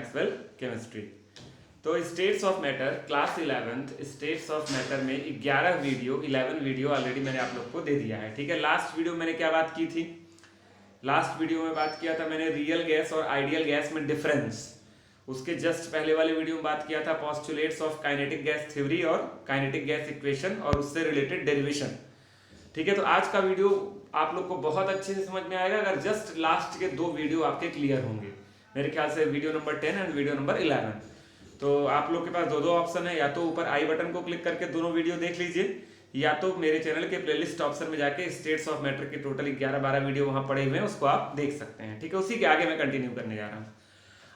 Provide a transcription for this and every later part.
Maxwell chemistry. तो states of matter class 11th states of matter में 11 video already मैंने आप लोग को दे दिया है। ठीक है, लास्ट वीडियो मैंने क्या बात की थी? लास्ट वीडियो में बात किया था मैंने रियल गैस और आइडियल गैस में डिफरेंस। उसके जस्ट पहले वाले वीडियो में बात किया था postulates of kinetic gas theory और काइनेटिक गैस इक्वेशन और उससे रिलेटेड डेरिवेशन। ठीक है, तो आज का वीडियो आप लोग को बहुत अच्छे से समझ में आएगा अगर जस्ट लास्ट के 2 वीडियो आपके क्लियर होंगे। मेरे ख्याल से video number 10 and video number 11। तो आप लोग के पास दो ऑप्शन है, या तो ऊपर आई बटन को क्लिक करके दोनों वीडियो देख लीजिए, या तो मेरे चैनल के प्लेलिस्ट ऑप्शन में जाके स्टेट्स ऑफ मैटर के टोटल 11-12 वीडियो वहां पड़े हुए हैं, उसको आप देख सकते हैं। ठीक है, उसी के आगे मैं कंटिन्यू करने जा रहा हूँ।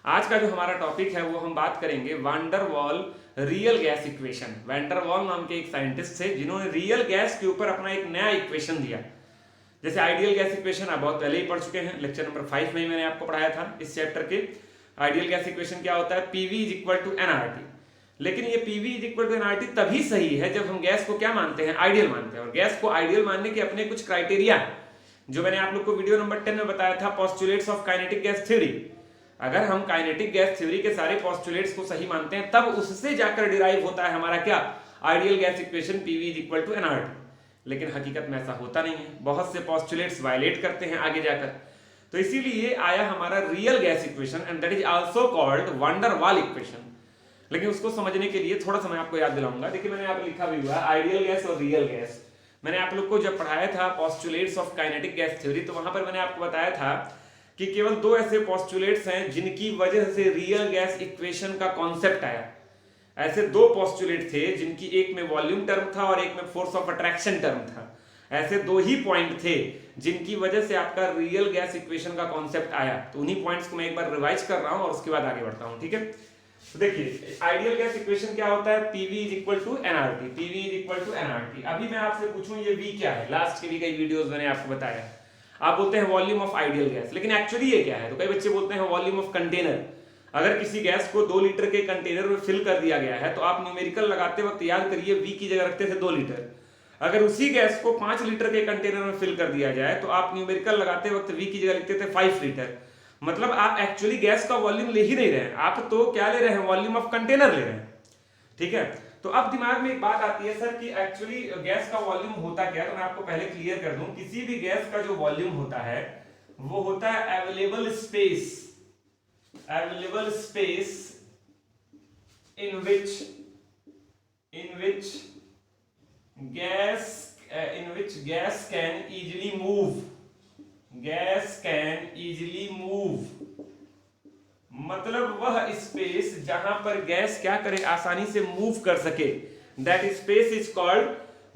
आज का जो हमारा टॉपिक है वो हम बात करेंगे वान डर वाल रियल गैस इक्वेशन। वान डर वाल नाम के एक साइंटिस्ट थे जिन्होंने रियल गैस के ऊपर अपना एक नया इक्वेशन दिया। जैसे आइडियल गैस इक्वेशन आप बहुत पहले ही पढ़ चुके हैं, लेक्चर नंबर 5 में ही मैंने आपको पढ़ाया था इस चैप्टर के। आइडियल गैस इक्वेशन क्या होता है? PV is equal to NRT. लेकिन ये PV is equal to NRT तभी सही है जब हम गैस को क्या मानते हैं? आइडियल मानते हैं। और गैस को आइडियल मानने के अपने कुछ क्राइटेरिया जो मैंने आप लोग को वीडियो नंबर 10 में बताया था, postulates of kinetic gas theory. अगर हम काइनेटिक गैस थ्योरी के सारे पोस्टुलेट्स को सही मानते हैं तब उससे जाकर डिराइव होता है हमारा क्या? Ideal gas equation PV is equal to NRT. लेकिन हकीकत में ऐसा होता नहीं है, बहुत से पोस्टुलेट्स वायलेट करते हैं आगे जाकर। तो इसीलिए आया हमारा real gas equation and that is also called van der Waals equation. लेकिन उसको समझने के लिए थोड़ा सा मैं आपको याद दिलाऊंगा। देखिए मैंने यहाँ पर लिखा भी हुआ है आइडियल गैस और रियल गैस। मैंने आप लोग को जब पढ़ाया था postulates of kinetic gas theory, तो वहां पर मैंने आपको बताया था कि केवल 2 ऐसे पोस्टुलेट्स हैं जिनकी वजह से रियल गैस इक्वेशन का कॉन्सेप्ट आया। ऐसे 2 पोस्टुलेट थे जिनकी एक में वॉल्यूम टर्म था और एक में फोर्स ऑफ अट्रैक्शन टर्म था। ऐसे 2 ही पॉइंट थे जिनकी वजह से आपका रियल गैस इक्वेशन का कॉन्सेप्ट आया। तो उन्हीं पॉइंट्स को मैं एक बार रिवाइज कर रहा हूं और उसके बाद आगे बढ़ता हूं। ठीक है, तो देखिए आइडियल गैस इक्वेशन क्या होता है? PV is equal to NRT. PV is equal to NRT. अभी मैं आपसे पूछूं ये वी क्या है? लास्ट के भी कई वीडियोस मैंने आपको बताया। आप बोलते हैं वॉल्यूम ऑफ आइडियल गैस, लेकिन एक्चुअली ये क्या है? तो कई बच्चे बोलते हैं वॉल्यूम ऑफ कंटेनर। अगर किसी गैस को 2 लीटर के कंटेनर में फिल कर दिया गया है तो आप न्यूमेरिकल लगाते वक्त याद करिए वी की जगह रखते थे 2 लीटर। अगर उसी गैस को 5 लीटर के कंटेनर में फिल कर दिया जाए तो आप न्यूमेरिकल लगाते वक्त वी की जगह लिखते थे 5 लीटर। मतलब आप एक्चुअली गैस का वॉल्यूम ले ही नहीं रहे हैं, आप तो क्या ले रहे हैं? वॉल्यूम ऑफ कंटेनर ले रहे हैं। ठीक है, तो अब दिमाग में एक बात आती है सर कि एक्चुअली गैस का वॉल्यूम होता क्या है? तो मैं आपको पहले क्लियर कर दूं, किसी भी गैस का जो वॉल्यूम होता है वो होता है available space in which gas can easily move। मतलब वह स्पेस जहां पर गैस क्या करे? आसानी से मूव कर सके। That space is called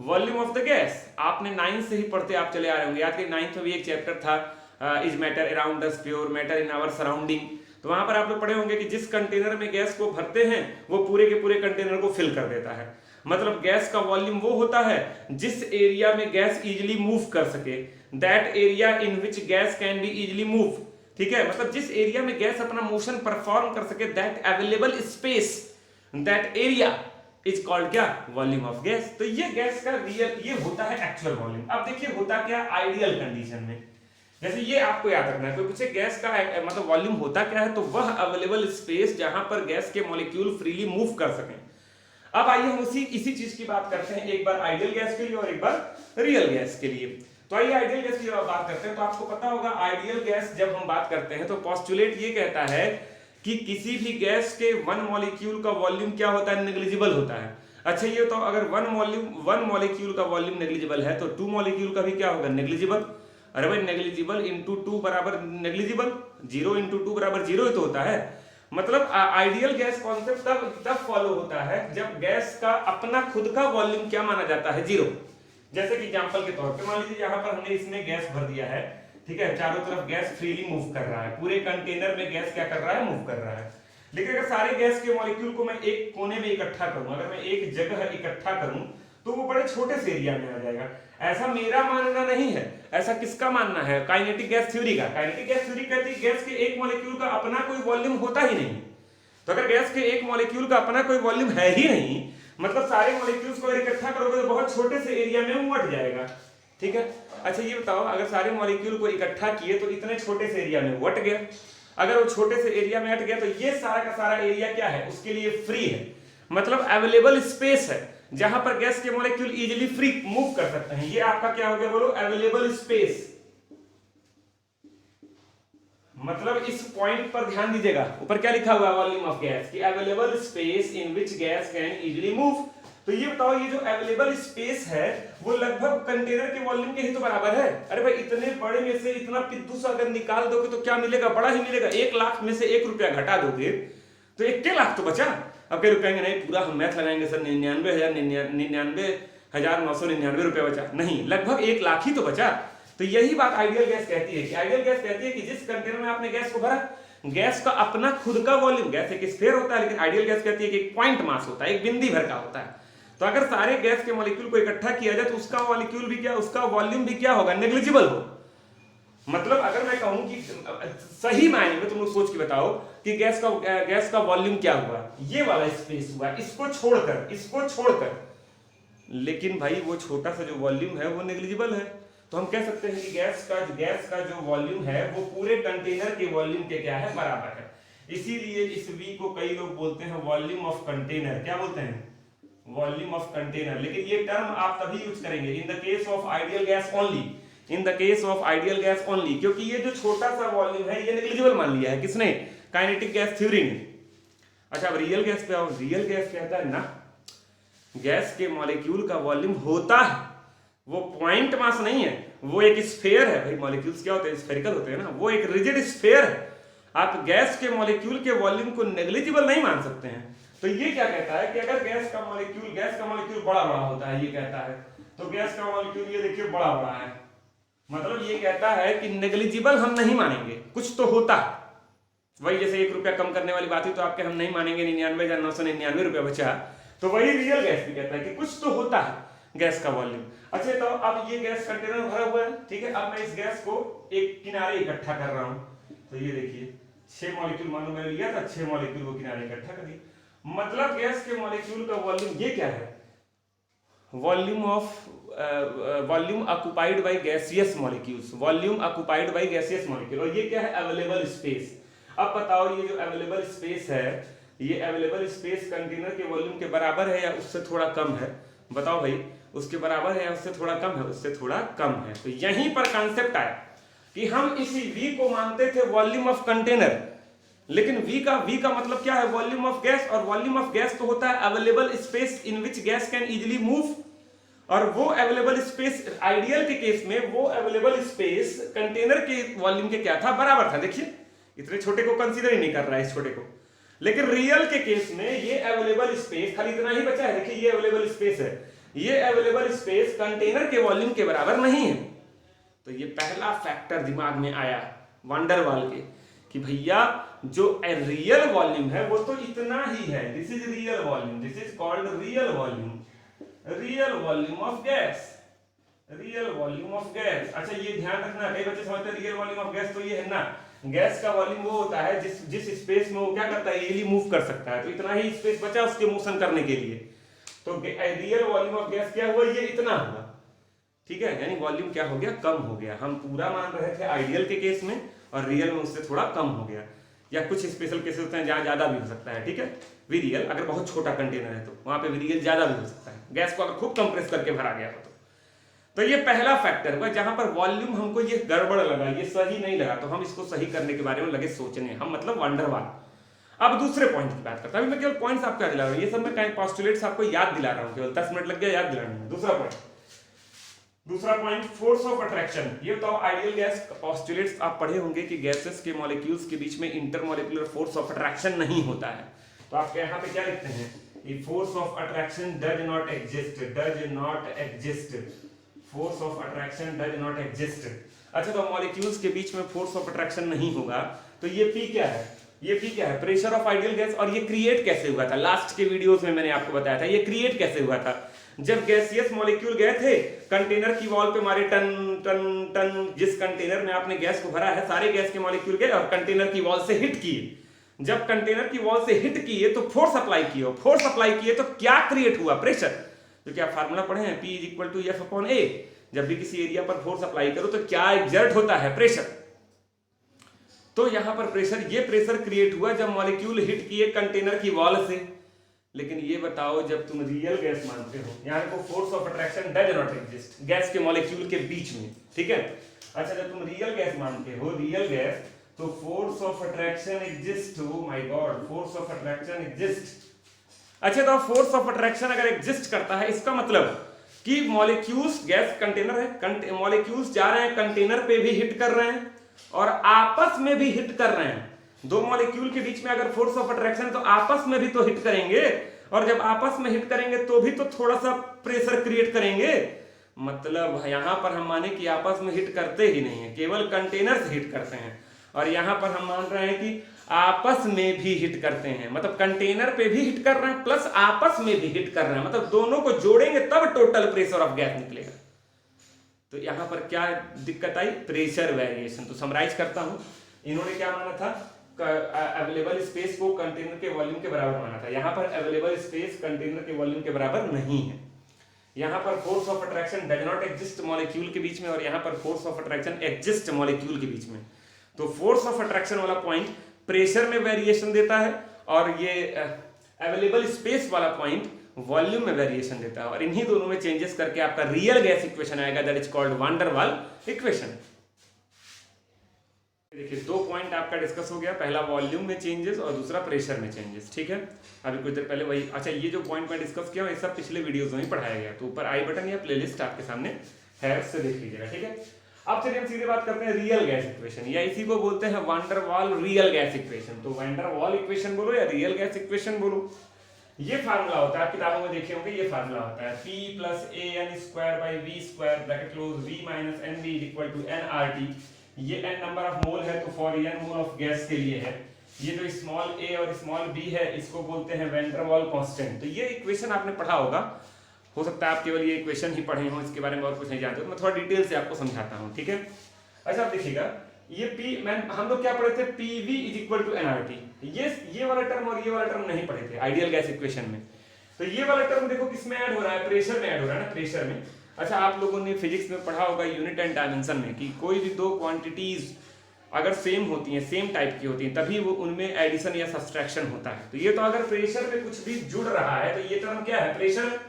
volume of the gas. आपने 9th से ही पढ़ते आप चले आ रहे होंगे, याद करिए 9th में भी एक चैप्टर था is matter around us pure, matter in our surrounding. तो वहां पर आप लोग पढ़े होंगे कि जिस कंटेनर में गैस को भरते हैं वो पूरे के पूरे कंटेनर को फिल कर देता है। मतलब गैस का वॉल्यूम वो होता है जिस एरिया में गैस इजीली मूव कर सके। That area in which gas can be easily move. ठीक है, मतलब जिस एरिया में गैस अपना मोशन परफॉर्म कर सके, that available space, that area is called क्या? Volume of gas. तो ये गैस का रियल, ये होता है एक्चुअल वॉल्यूम। अब देखिए होता क्या आइडियल कंडीशन में, जैसे ये आपको याद रखना है। कोई पूछे गैस का मतलब वॉल्यूम होता क्या है, तो वह अवेलेबल स्पेस जहां पर गैस के मॉलिक्यूल फ्रीली मूव कर सकें। अब आइए हम इसी चीज की बात करते हैं, एक बार आइडियल गैस के लिए और एक बार रियल गैस के लिए। तो आइए आइडियल गैस की बात करते हैं। तो आपको पता होगा आइडियल गैस जब हम बात करते हैं तो पोस्टुलेट ये कहता है कि किसी भी गैस के 1 मॉलिक्यूल का वॉल्यूम क्या होता है? नेग्लिजिबल होता है। अच्छा ये तो अगर 1 मॉलिक्यूल का वॉल्यूम नेग्लिजिबल है तो 2 मॉलिक्यूल का भी क्या होगा? नेग्लिजिबल। अरे भाई नेग्लिजिबल इंटू 2 बराबर नेग्लिजिबल, 0 इंटू 2 बराबर 0 ही तो होता है। मतलब आइडियल गैस कॉन्सेप्ट तब फॉलो होता है जब गैस का अपना खुद का वॉल्यूम क्या माना जाता है? 0। जैसे कि एग्जांपल के तौर पे मान लीजिए यहाँ पर हमने इसमें गैस भर दिया है। ठीक है, चारों तरफ गैस फ्रीली मूव कर रहा है, पूरे कंटेनर में गैस क्या कर रहा है? मूव कर रहा है। लेकिन अगर सारे गैस के मॉलिक्यूल को मैं एक कोने में इकट्ठा करूं, अगर मैं एक जगह इकट्ठा करूं तो वो बड़े छोटे से एरिया में आ जाएगा। ऐसा मेरा मानना नहीं है, ऐसा किसका मानना है? काइनेटिक गैस थ्योरी का। काइनेटिक गैस थ्योरी कहती है गैस के एक मॉलिक्यूल का अपना कोई वॉल्यूम होता ही नहीं। तो अगर गैस के एक मॉलिक्यूल का अपना कोई वॉल्यूम है ही नहीं, मतलब सारे मॉलिक्यूल्स को इकट्ठा करोगे तो बहुत छोटे से एरिया में उमड़ जाएगा। ठीक है, अच्छा ये बताओ अगर सारे मॉलिक्यूल को इकट्ठा किए तो इतने छोटे से एरिया में उमड़ गया। अगर वो छोटे से एरिया में हट गया तो ये सारा का सारा एरिया क्या है, उसके लिए फ्री है, मतलब अवेलेबल स्पेस है जहां पर गैस के मॉलिक्यूल इजीली फ्री मूव कर सकते हैं। ये आपका क्या हो गया, बोलो, अवेलेबल स्पेस। मतलब इस पॉइंट पर ध्यान दीजिएगा, ऊपर क्या लिखा हुआ है, वॉल्यूम ऑफ गैस की available space in which gas can easily move. तो ये बताओ, ये जो अवेलेबल स्पेस है वो लगभग कंटेनर के वॉल्यूम के ही तो बराबर है। अरे भाई, इतने बड़े में से इतना पिद्दू सा अगर निकाल दोगे तो क्या मिलेगा, बड़ा ही मिलेगा। 1 लाख में से 1 रुपया घटा दोगे तो 1 लाख तो बचा। अब कई रुपये नहीं, पूरा हम मैथ लगाएंगे सर, 99,999 रुपया बचा, नहीं, लगभग 1 लाख ही तो बचा। तो यही बात आइडियल गैस कहती है कि आइडियल गैस कहती है कि जिस कंटेनर में आपने गैस को भरा, गैस का अपना खुद का वॉल्यूम, गैस एक स्फीयर होता है, लेकिन आइडियल गैस कहती है कि एक पॉइंट मास होता है, एक बिंदी भर का होता है। तो अगर सारे गैस के मॉलिक्यूल को इकट्ठा किया जाए तो उसका मॉलिक्यूल भी क्या, उसका वॉल्यूम भी क्या होगा, नेग्लिजिबल हो। मतलब अगर मैं कहूं कि सही मायने में तुम लोग सोच के बताओ कि गैस का वॉल्यूम क्या हुआ, ये वाला स्पेस हुआ, इसको छोड़कर, लेकिन भाई वो छोटा सा जो वॉल्यूम है वो नेग्लिजिबल है। तो हम कह सकते हैं कि गैस का जो वॉल्यूम है वो पूरे कंटेनर के वॉल्यूम के क्या है, बराबर है। इसीलिए इस V को कई लोग बोलते हैं वॉल्यूम ऑफ कंटेनर। क्या बोलते हैं, वॉल्यूम ऑफ कंटेनर। लेकिन ये टर्म आप तभी यूज करेंगे in the case of ideal gas only, in the case of ideal gas only, क्योंकि ये जो छोटा सा वॉल्यूम है ये नेग्लिजिबल मान लिया है किसने, काइनेटिक गैस थ्योरी ने। अच्छा, अब रियल गैस पे आओ। रियल गैस कहता है ना, गैस के मॉलिक्यूल का वॉल्यूम होता है, वो पॉइंट मास नहीं है, वो एक स्फीयर है। भाई मॉलिक्यूल्स क्या होते हैं, स्फेरिकल होते हैं ना, वो एक रिजिड स्फीयर है। आप गैस के मॉलिक्यूल के वॉल्यूम को नेग्लिजिबल नहीं मान सकते हैं। तो ये क्या कहता है कि अगर गैस का मॉलिक्यूल बड़ा बड़ा होता है, ये कहता है, तो गैस का मॉलिक्यूल ये देखिए बड़ा बड़ा है, मतलब ये कहता है कि नेग्लिजिबल हम नहीं मानेंगे, कुछ तो होता है। वही जैसे 1 रुपया कम करने वाली बात हुई तो आपके हम नहीं मानेंगे, 99,999 रुपया बचा। तो वही रियल गैस भी कहता है कि कुछ तो होता है गैस का वॉल्यूम। अच्छा, तो अब ये गैस कंटेनर में भरा हुआ है, ठीक है। अब मैं इस गैस को एक किनारे इकट्ठा कर रहा हूं। तो ये देखिए 6 मॉलिक्यूल मानो मैंने लिया था, 6 मॉलिक्यूल वो किनारे इकट्ठा कर दिए। मतलब गैस के मॉलिक्यूल का वॉल्यूम ये क्या है, volume occupied by gaseous molecules, volume occupied by gaseous molecule. और ये क्या है, अवेलेबल स्पेस। अब बताओ, ये जो अवेलेबल स्पेस है, ये अवेलेबल स्पेस कंटेनर के वॉल्यूम के बराबर है या उससे थोड़ा कम है, बताओ भाई, उसके बराबर है या उससे थोड़ा कम है, उससे थोड़ा कम है। तो यहीं पर कॉन्सेप्ट आया कि हम इसी V को मानते थे वॉल्यूम ऑफ कंटेनर, लेकिन V का मतलब क्या है, वॉल्यूम ऑफ गैस। और वॉल्यूम ऑफ गैस तो होता है available space in which gas can easily move. और वो अवेलेबल स्पेस आइडियल के केस में वो अवेलेबल स्पेस कंटेनर के वॉल्यूम के क्या था, बराबर था। देखिए, इतने छोटे को कंसीडर ही नहीं कर रहा है, इस छोटे को। लेकिन रियल के केस में ये अवेलेबल स्पेस खाली इतना ही बचा है। देखिए, ये अवेलेबल स्पेस है, ये अवेलेबल स्पेस कंटेनर के वॉल्यूम के बराबर नहीं है। तो ये पहला फैक्टर दिमाग में आया वंडरवाल के कि भैया जो रियल वॉल्यूम है वो तो इतना ही है। This is real volume, this is called real volume, real volume of gas, real volume of gas. अच्छा, ये ध्यान रखना, कई बच्चे समझते हैं रियल वॉल्यूम ऑफ गैस तो ये है ना, गैस का वॉल्यूम वो होता है जिस स्पेस में वो क्या करता है, इजीली मूव कर सकता है। तो इतना ही स्पेस बचा उसके मोशन करने के लिए। तो रियल वॉल्यूम ऑफ गैस क्या हुआ, ये इतना हुआ, ठीक है। यानी वॉल्यूम क्या हो गया, कम हो गया। हम पूरा मान रहे थे आइडियल के केस में, और रियल में उससे थोड़ा कम हो गया। या कुछ स्पेशल केसेस होते हैं जहां ज्यादा भी हो सकता है, ठीक है। विरियल अगर बहुत छोटा कंटेनर है तो वहां पे विरियल ज्यादा भी हो सकता है, गैस को अगर खूब कंप्रेस करके भरा गया हो तो ये पहला फैक्टर हुआ जहां पर वॉल्यूम हमको ये गड़बड़ लगा, ये सही नहीं लगा, तो हम इसको सही करने के बारे में लगे सोचने, हम मतलब वंडरवाल। अब दूसरे पॉइंट की बात करता हूं। मैं केवल पॉइंट्स आपको दिला रहा हूं, ये सब मैं पोस्टुलेट्स आपको याद दिला रहा हूं, केवल 10 मिनट लग गया याद दिलाने में। दूसरा पॉइंट फोर्स ऑफ अट्रैक्शन। ये बताओ, आइडियल गैस पोस्टुलेट्स आप पढ़े होंगे कि गैसेस के मॉलिक्यूल्स के बीच में इंटरमॉलिक्यूलर फोर्स ऑफ अट्रैक्शन नहीं होता है। तो आप यहाँ पे क्या लिखते हैं, force of attraction does not exist, does not exist, force of attraction does not exist. अच्छा, तो मॉलिक्यूल्स के बीच में फोर्स ऑफ अट्रैक्शन नहीं होगा, तो ये P क्या है, ये P क्या है, प्रेशर ऑफ आइडियल गैस। और ये क्रिएट कैसे हुआ था, लास्ट के वीडियोस में मैंने आपको बताया था ये क्रिएट कैसे हुआ था। जब गैसियस मॉलिक्यूल गए थे कंटेनर की वॉल पे मारे टन टन टन, जिस कंटेनर में आपने गैस को भरा है सारे गैस के मॉलिक्यूल गए और कंटेनर की वॉल से हिट किए। जब कंटेनर की वॉल से हिट किए तो फोर्स अप्लाई किए, फोर्स अप्लाई किए तो क्या क्रिएट हुआ, प्रेशर। तो क्या फार्मूला पढ़े हैं, P = F/A। जब भी किसी एरिया पर फोर्स अप्लाई करो तो क्या एग्जर्ट होता है, प्रेशर। तो यहां पर प्रेशर, ये प्रेशर क्रिएट हुआ जब मॉलिक्यूल हिट किए कंटेनर की वॉल से। लेकिन ये बताओ जब तुम रियल गैस मानते हो, यहाँ देखो force of attraction does not exist gas के मॉलिक्यूल के बीच में, ठीक है। अच्छा जब तुम रियल गैस मानते हो, रियल गैस, तो force of attraction exist, O my God, force of attraction exist. अच्छा तो फोर्स ऑफ अट्रैक्शन अगर एग्जिस्ट करता है, इसका मतलब कि मॉलिक्यूल्स, गैस कंटेनर है, मॉलिक्यूल्स जा रहे हैं कंटेनर पे भी हिट कर रहे हैं और आपस में भी हिट कर रहे हैं। दो मॉलिक्यूल के बीच में अगर फोर्स ऑफ अट्रैक्शन है तो आपस में भी तो हिट करेंगे, और जब आपस में हिट करेंगे तो भी तो थोड़ा सा प्रेशर क्रिएट करेंगे। मतलब यहां पर हम माने कि आपस में हिट करते ही नहीं है, केवल कंटेनर से हिट करते हैं, और यहां पर हम मान रहे हैं कि आपस में भी हिट करते हैं, मतलब कंटेनर पे भी हिट कर रहे हैं प्लस आपस में भी हिट कर रहे हैं, मतलब दोनों को जोड़ेंगे तब टोटल प्रेशर ऑफ गैस निकलेगा। तो यहां पर क्या दिक्कत आई, प्रेशर वेरिएशन। तो समराइज करता हूं, इन्होंने क्या माना था, अवेलेबल स्पेस को कंटेनर के वॉल्यूम के बराबर माना था। यहां पर अवेलेबल स्पेस कंटेनर के वॉल्यूम के बराबर नहीं है। यहां पर force of attraction does not exist molecule के बीच में, और यहां पर force of attraction exist molecule के बीच में। तो फोर्स ऑफ अट्रैक्शन वाला पॉइंट प्रेशर में वेरिएशन देता है, और ये अवेलेबल स्पेस वाला पॉइंट वॉल्यूम में वेरिएशन देता है, और इन्हीं दोनों में चेंजेस करके आपका रियल गैस इक्वेशन आएगा, that is called van der Waals equation. देखिए दो पॉइंट आपका डिस्कस हो गया, पहला वॉल्यूम में चेंजेस और दूसरा प्रेशर में चेंजेस, ठीक है। अभी कुछ देर पहले वही, अच्छा ये जो पॉइंट मैं डिस्कस किया ये सब पिछले वीडियोस में पढ़ाया गया, तो ऊपर आई बटन या प्लेलिस्ट आपके सामने है, उससे देख लीजिएगा, ठीक है। अब चलिए हम सीधे बात करते हैं रियल गैस इक्वेशन, या इसी को बोलते हैं वान डर वाल रियल गैस इक्वेशन। तो वान डर वाल इक्वेशन बोलो या रियल गैस इक्वेशन बोलो, ये फार्मूला होता है, आप किताबों में देखे होंगे, ये फार्मूला होता है P plus an square by v square bracket close v minus nv equal to nRT। ये n नंबर ऑफ मोल है, तो for n mole of gas के लिए है। ये जो स्मॉल a और स्मॉल b है, इसको बोलते हैं वैन डर वाल कांस्टेंट। तो ये इक्वेशन आपने पढ़ा होगा, हो सकता है आप केवल ये इक्वेशन ही पढ़े हो, इसके बारे में और कुछ नहीं जानते, तो मैं थोड़ा डिटेल से आपको समझाता हूँ, ठीक है। अच्छा आप देखिएगा, ये P हम लोग क्या पढ़े थे, PV is equal to nRT। ये वाला टर्म और ये वाला टर्म नहीं पढ़े थे आइडियल गैस इक्वेशन में। तो ये वाला टर्म देखो किसमें ऐड हो रहा है, प्रेशर में ऐड हो रहा है ना, प्रेशर में। अच्छा आप लोगों ने फिजिक्स में पढ़ा होगा यूनिट एंड डायमेंशन में कि कोई भी दो क्वांटिटीज अगर सेम होती हैं, सेम टाइप की होती हैं, तभी वो उनमें एडिशन या सब्सट्रैक्शन होता है। तो ये तो अगर प्रेशर में कुछ भी जुड़ रहा है तो ये टर्म क्या है, प्रेशर,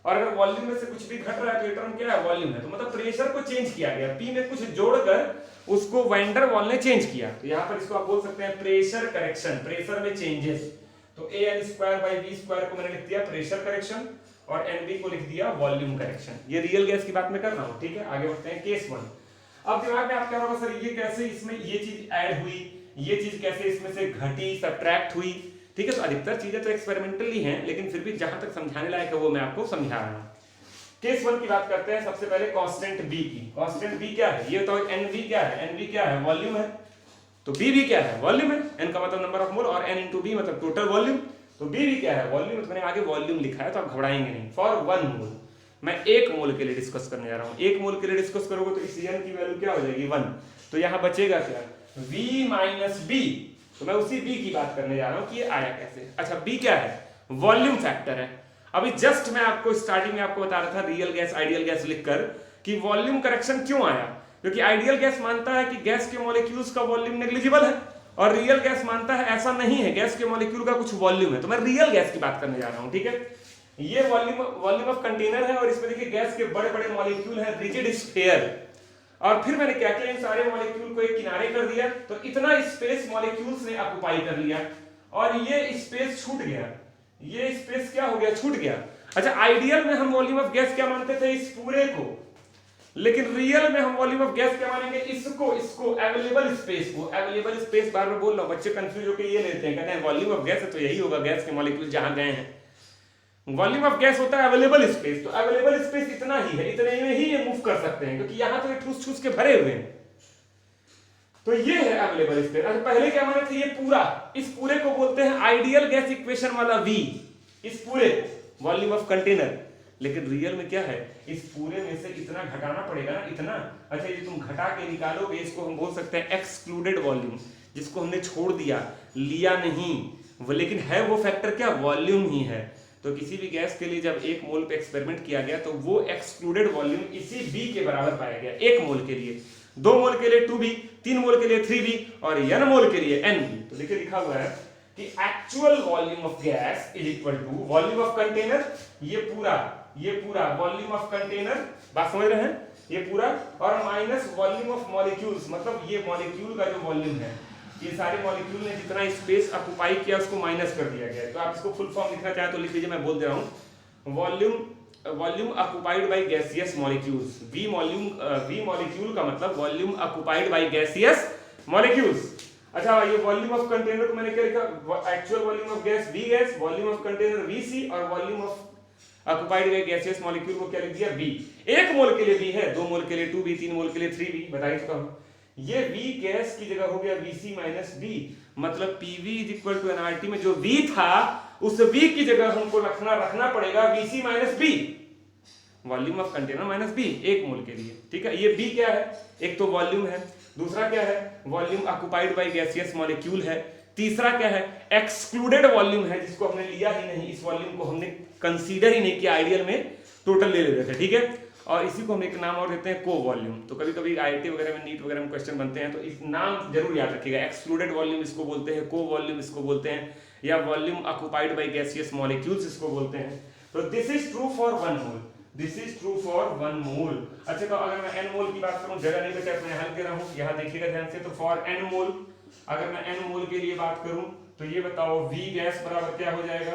और अगर वॉल्यूम में से कुछ भी घट रहा है तो ये टर्म क्या है, वॉल्यूम है। तो मतलब प्रेशर को चेंज किया गया, P में कुछ जोड़कर उसको वैन डर वाल ने चेंज किया। तो यहाँ पर इसको आप बोल सकते हैं प्रेशर करेक्शन, प्रेशर में चेंजेस। तो an square by v square को मैंने लिख दिया प्रेशर करेक्शन, और nv को लिख दिया वॉल्यूम करेक्शन। ये रियल गैस की बात मैं कर रहा हूँ, ठीक है। आगे बढ़ते हैं केस 1। अब दिमाग में आप क्या होगा, सर ये कैसे इसमें ये चीज ऐड हुई, ये चीज कैसे इसमें से घटी, सब्ट्रैक्ट हुई, ठीक है। तो अधिकतर चीजें तो एक्सपेरिमेंटली हैं, लेकिन फिर भी जहां तक समझाने लायक है वो मैं आपको समझा रहा हूँ। केस 1 की बात करते हैं। सबसे पहले कांस्टेंट B की। कांस्टेंट B क्या है, ये तो nv क्या है, nv क्या है, वॉल्यूम है। तो B भी क्या है, वॉल्यूम है। n का मतलब नंबर ऑफ मोल, और n into B मतलब टोटल वॉल्यूम। तो B भी क्या है, वॉल्यूम। तो मैंने आगे वॉल्यूम लिखा है, तो आप घबराएंगे नहीं। फॉर 1 मोल, मैं 1 मोल के लिए डिस्कस करने जा रहा हूँ। 1 मोल के लिए डिस्कस करोगे तो इस n की वैल्यू क्या हो जाएगी, 1। तो यहाँ बचेगा क्या, V माइनस B। तो मैं उसी B की बात करने जा रहा हूँ कि ये आया कैसे। अच्छा B क्या है, वॉल्यूम फैक्टर है। अभी जस्ट मैं आपको स्टार्टिंग में आपको बता रहा था रियल गैस आइडियल गैस लिखकर कि वॉल्यूम करेक्शन क्यों आया, क्योंकि आइडियल गैस मानता है कि गैस के मॉलिक्यूल्स का वॉल्यूम नेग्लिजिबल है, और रियल गैस मानता है ऐसा नहीं है, गैस के मॉलिक्यूल का कुछ वॉल्यूम है। तो मैं रियल गैस की बात करने जा रहा हूं, ठीक है। ये वॉल्यूम ऑफ कंटेनर है, और इसमें देखिए गैस के बड़े बड़े मॉलिक्यूल है, रिजिड स्फीयर। और फिर मैंने क्या किया, इन सारे मॉलिक्यूल को एक किनारे कर दिया, तो इतना स्पेस मॉलिक्यूल्स ने ऑक्युपाई कर लिया, और ये स्पेस छूट गया, ये स्पेस क्या हो गया, छूट गया। अच्छा आइडियल में हम वॉल्यूम ऑफ गैस क्या मानते थे, इस पूरे को, लेकिन रियल में हम वॉल्यूम ऑफ गैस क्या मानेंगे, इसको अवेलेबल स्पेस को। अवेलेबल स्पेस बार बार बोल रहा हूं, बच्चे कंफ्यूज होकर ये लेते हैं, कहते हैं वॉल्यूम ऑफ गैस है तो यही होगा, गैस के मॉलिक्यूल जहां गए हैं। वॉल्यूम ऑफ गैस होता है अवेलेबल स्पेस। तो अवेलेबल स्पेस इतना ही है, इतने में ही ये मूव कर सकते हैं, क्योंकि यहां तो ये ठूस ठूस के भरे हुए हैं। तो ये है अवेलेबल स्पेस। अच्छा पहले क्या माने थे, ये पूरा, इस पूरे को बोलते हैं आइडियल गैस इक्वेशन वाला V, इस पूरे वॉल्यूम ऑफ कंटेनर। लेकिन रियल में क्या है, इस पूरे में से इतना घटाना पड़ेगा ना, इतना। अच्छा ये तुम घटा के निकालोगे, इसको हम बोल सकते हैं एक्सक्लूडेड वॉल्यूम, जिसको हमने छोड़ दिया, लिया नहीं वो, लेकिन है वो फैक्टर क्या, वॉल्यूम ही है। तो किसी भी गैस के लिए जब 1 मोल पे एक्सपेरिमेंट किया गया तो वो एक्सक्लूडेड वॉल्यूम इसी B के बराबर पाया गया 1 मोल के लिए। 2 मोल के लिए 2b, 3 मोल के लिए 3b और n मोल के लिए nb। तो देखिए लिखा हुआ है कि actual volume of gas is equal to volume of container, ये पूरा वॉल्यूम ऑफ कंटेनर, बात समझ रहे हैं, ये पूरा, और माइनस वॉल्यूम ऑफ मॉलिक्यूल्स, मतलब ये मॉलिक्यूल का जो वॉल्यूम है, ये सारे मॉलिक्यूल ने जितना स्पेस ऑक्युपाई किया उसको माइनस कर दिया गया है। तो आप इसको फुल फॉर्म लिखना चाहें तो लिख लीजिए, मैं बोल दे रहा हूँ, volume occupied by gaseous molecules. V molecule का मतलब volume occupied by gaseous molecules. अच्छा, ये वॉल्यूम ऑफ कंटेनर को मैंने क्या लिखा, actual volume of gas V gas, volume of container V C, और volume of occupied by gaseous molecule को क्या लिख दिया, बी। 1 मोल के लिए बी है, 2 मोल के लिए 2b, 3 मोल के लिए 3b, बता ही चुका हूं। ये V गैस की जगह हो गया Vc माइनस B, मतलब PV is equal to nRT में जो V था उस V की जगह हमको रखना पड़ेगा Vc minus B, volume of container minus B 1 मोल के लिए। ठीक है, ये B क्या है, एक तो वॉल्यूम है, दूसरा क्या है, volume occupied by gaseous molecule है, तीसरा क्या है, एक्सक्लूडेड वॉल्यूम है जिसको हमने लिया ही नहीं, इस वॉल्यूम को हमने कंसीडर ही नहीं किया, आइडियल में टोटल ले लेते थे। ठीक है, और इसी को हम एक नाम और देते हैं को वॉल्यूम। तो कभी कभी IIT वगैरह में, नीट वगैरह में क्वेश्चन बनते हैं तो इस नाम जरूर याद रखिएगा, एक्सक्लूडेड वॉल्यूम इसको बोलते हैं, को वॉल्यूम इसको बोलते हैं, या volume occupied by gaseous molecules इसको बोलते हैं। तो this is true for 1 mole, this is true for 1 मोल। अच्छा, तो अगर मैं n मोल की बात करूं, जगह नहीं बचा, मैं हल कर रहा हूं, यहां देखिएगा ध्यान से। तो फॉर n मोल, अगर मैं n मोल के लिए बात करूं तो ये बताओ V गैस बराबर क्या हो जाएगा,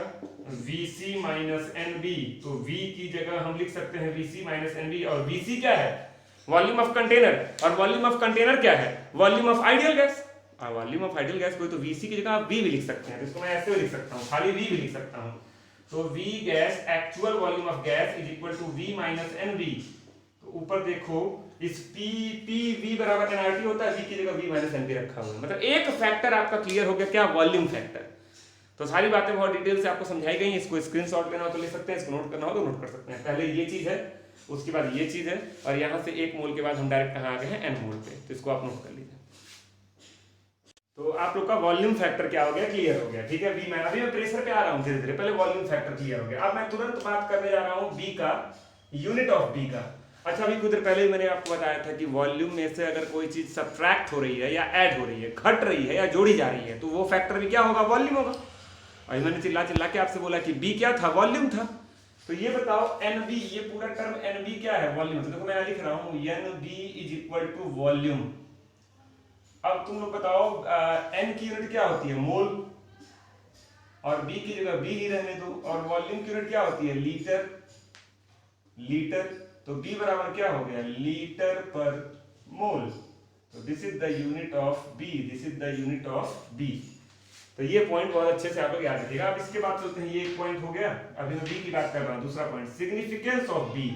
Vc माइनस Nb। तो V की जगह हम लिख सकते हैं Vc माइनस Nb, और Vc क्या है, वॉल्यूम ऑफ कंटेनर, और वॉल्यूम ऑफ कंटेनर क्या है, वॉल्यूम ऑफ आइडियल गैस। और वॉल्यूम ऑफ आइडियल गैस को तो Vc की जगह आप V भी लिख सकते हैं, तो इसको मैं ऐसे भी लिख सकता हूं, खाली V भी लिख सकता हूं। तो V gas actual volume of gas is equal to V minus Nb। तो ऊपर देखो, इस V बराबर nRT होता है, V की जगह V माइनस Nb रखा हुआ है, मतलब एक फैक्टर आपका क्लियर हो गया, क्या, वॉल्यूम फैक्टर। तो सारी बातें बहुत डिटेल से आपको समझाई गई हैं, इसको स्क्रीनशॉट लेना हो तो ले सकते हैं, इसको नोट करना हो तो नोट कर सकते हैं। पहले ये चीज है, उसके बाद ये चीज है, और यहाँ से 1 मोल के बाद हम डायरेक्ट कहाँ आ गए हैं, n मोल पे, तो इसको आप नोट कर लीजिए। तो आप लोग का वॉल्यूम फैक्टर क्या हो गया, क्लियर हो गया। ठीक है, V मैं अभी मैं प्रेशर पे आ रहा हूँ धीरे धीरे, पहले वॉल्यूम फैक्टर क्लियर हो गया। अब मैं तुरंत बात करने जा रहा हूँ B का, यूनिट ऑफ B का। अच्छा, अभी कुछ देर पहले ही मैंने आपको बताया था कि वॉल्यूम में से अगर कोई चीज सब्ट्रैक्ट हो रही है या ऐड हो रही है, घट रही है या जोड़ी जा रही है, तो वो फैक्टर भी क्या होगा, वॉल्यूम होगा। और मैंने चिल्ला के आपसे बोला कि B क्या था, वॉल्यूम था। तो ये बताओ NB, ये पूरा टर्म NB क्या है, वॉल्यूम। तो देखो मैं लिख रहा हूं NB is equal to volume. अब तुम लोग बताओ N की यूनिट क्या होती है, मोल, और B की जगह B ही रहने दो, और वॉल्यूम की यूनिट क्या होती है, लीटर। तो B बराबर क्या हो गया, लीटर पर मोल। तो this is the unit of B, this is the unit of B। तो ये पॉइंट बहुत अच्छे से आप लोग याद रखिएगा। अब इसके बाद चलते हैं, ये एक पॉइंट हो गया, अभी मैं B की बात कर रहा हूं, दूसरा point, significance of B।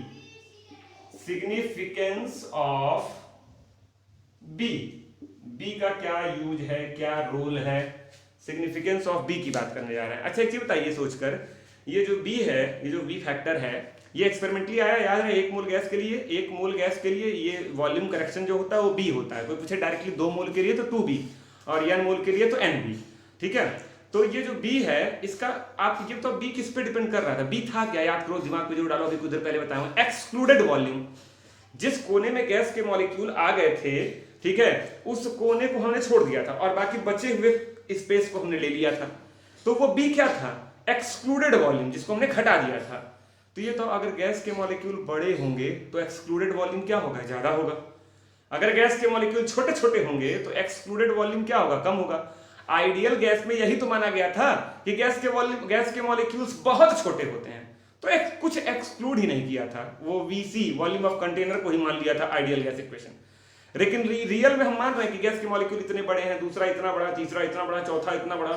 Significance of B, B का क्या यूज है, क्या रोल है, सिग्निफिकेंस ऑफ B की बात करने जा रहे हैं। अच्छा, एक चीज बताइए सोचकर, ये जो B है, ये जो B फैक्टर है, ये एक्सपेरिमेंटली आया, याद है, 1 मोल गैस के लिए, 1 मोल गैस के लिए ये वॉल्यूम करेक्शन जो होता है वो B होता है। कोई पूछे डायरेक्टली 2 मोल के लिए तो 2B, और n मोल के लिए तो NB। ठीक है, तो ये जो B है, इसका आप ये तो B किस पे डिपेंड कर रहा था, B था क्या, याद करो, दिमाग में जो डालो, अभी कुछ देर पहले बताया, एक्सक्लूडेड वॉल्यूम। जिस कोने में गैस के मॉलिक्यूल आ गए थे, ठीक है, उस कोने को हमने छोड़ दिया था और बाकी बचे हुए स्पेस को हमने ले लिया था। तो वो B क्या था, एक्सक्लूडेड वॉल्यूम, जिसको हमने घटा दिया था। तो ये तो अगर गैस के मॉलिक्यूल बड़े होंगे तो एक्सक्लूडेड वॉल्यूम क्या होगा, ज्यादा होगा। अगर गैस के मॉलिक्यूल छोटे छोटे होंगे तो एक्सक्लूडेड वॉल्यूम क्या होगा, कम होगा। आइडियल गैस में यही तो माना गया था कि गैस के मॉलिक्यूल्स बहुत छोटे होते हैं, तो कुछ एक्सक्लूड ही नहीं किया था, वो VC वॉल्यूम ऑफ कंटेनर को ही मान लिया था आइडियल गैस इक्वेशन। लेकिन रियल में हम मान रहे हैं कि गैस के मॉलिक्यूल इतने बड़े हैं, दूसरा इतना बड़ा, तीसरा इतना बड़ा, चौथा इतना बड़ा,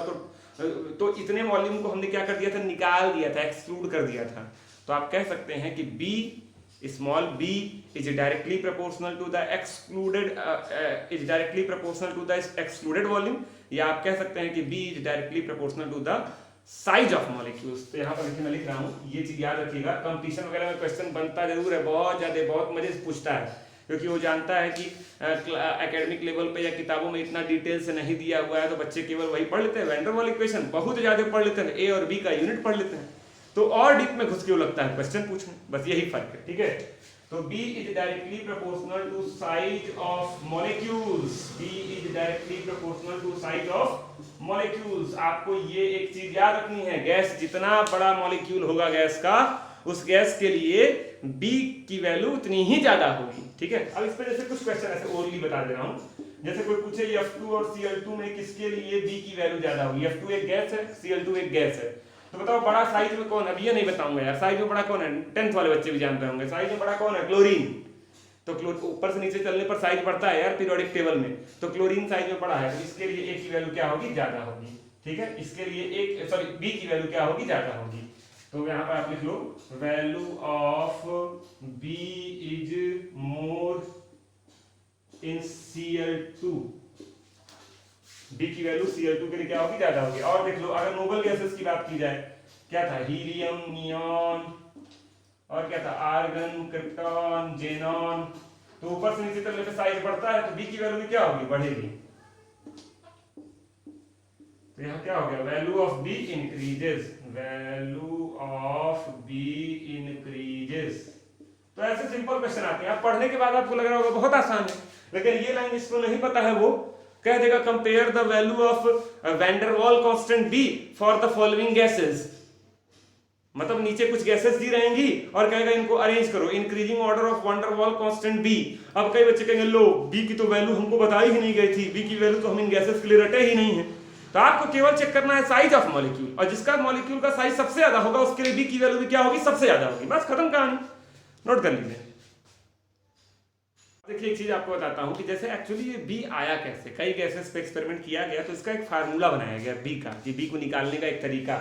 तो इतने वॉल्यूम को हमने क्या कर दिया था, निकाल दिया था, एक्सक्लूड कर दिया था। तो आप कह सकते हैं कि small b is directly proportional to the excluded volume, या आप कह सकते हैं कि b is directly proportional to the size of molecules। तो यहाँ पर देखिए मैं लिख रहा हूँ, ये चीज याद रखिएगा। कंपटीशन वगैरह में क्वेश्चन बनता जरूर है, बहुत ज्यादा, बहुत मजे से पूछता है, क्योंकि वो जानता है कि एकेडमिक लेवल पे या किताबों में इतना डिटेल से नहीं दिया हुआ है, तो बच्चे केवल वही पढ़ लेते हैं, वैन डर वाल इक्वेशन बहुत ज्यादा पढ़ लेते हैं, A और B का यूनिट पढ़ लेते हैं, तो और डीप में घुस के लगता है क्वेश्चन पूछने, बस यही फर्क है। ठीक है, तो B is directly proportional to size of molecules. B is directly proportional to size of molecules. आपको ये एक चीज याद रखनी है, गैस जितना बड़ा मॉलिक्यूल होगा गैस का, उस गैस के लिए B की वैल्यू उतनी ही ज्यादा होगी। ठीक है, अब इस पे जैसे कुछ क्वेश्चन ऐसे ओरली बता दे रहा हूं। जैसे कोई पूछे F2 और Cl2 में किसके लिए B की वैल्यू ज्यादा होगी। F2 एक गैस है, Cl2 एक गैस है, तो बताओ बड़ा साइज में कौन है। अब ये नहीं बताऊंगा यार, साइज में बड़ा कौन है, 10th वाले बच्चे भी जानते होंगे। साइज में बड़ा कौन है, क्लोरीन। तो ऊपर से नीचे चलने पर साइज बढ़ता है यार पीरियोडिक टेबल में, तो क्लोरीन साइज में बड़ा है, तो इसके लिए A की वैल्यू क्या होगी, ज्यादा होगी। ठीक है, इसके लिए B की वैल्यू क्या होगी, ज्यादा होगी। तो यहाँ पर आप लिख low value of B is more in Cl2। B की वैल्यू Cl2 के लिए क्या होगी, ज्यादा होगी। और देख लो, अगर नोबल गैसेस की बात की जाए, क्या था, हीलियम, नियॉन, और क्या था, आर्गन, क्रिप्टॉन, जेनॉन, तो ऊपर से नीचे चलने पे साइज बढ़ता है, तो B की वैल्यू क्या होगी, बढ़ेगी। तो यहाँ क्या हो गया, value of B increases, value of B increases. तो ऐसे सिंपल क्वेश्चन आते हैं, आप पढ़ने के बाद आपको लग रहा होगा बहुत आसान है, लेकिन ये लाइन जिसको नहीं पता है वो कह देगा compare the value of van Waals constant B for the following gases. मतलब नीचे कुछ गैसेस दी रहेंगी और कहेगा इनको अरेंज करो, increasing order of van Waals constant B। अब कई बच्चे कहेंगे लो B की तो वैल्यू हमको बताई ही नहीं गई थी, B की वैल्यू तो हम इन गैसेस के लिए रटे ही नहीं है। तो आपको केवल चेक करना है साइज ऑफ मॉलिक्यूल, और जिसका मॉलिक्यूल का साइज सबसे ज्यादा होगा उसके लिए B की वैल्यू भी क्या होगी, सबसे ज्यादा होगी। बस खत्म कहानी, नोट कर लीजिए। देखिए एक चीज आपको बताता हूं कि जैसे एक्चुअली ये B आया कैसे, कई गैसेस पे एक्सपेरिमेंट किया गया, तो इसका एक फार्मूला बनाया गया B का, कि B को निकालने का एक तरीका।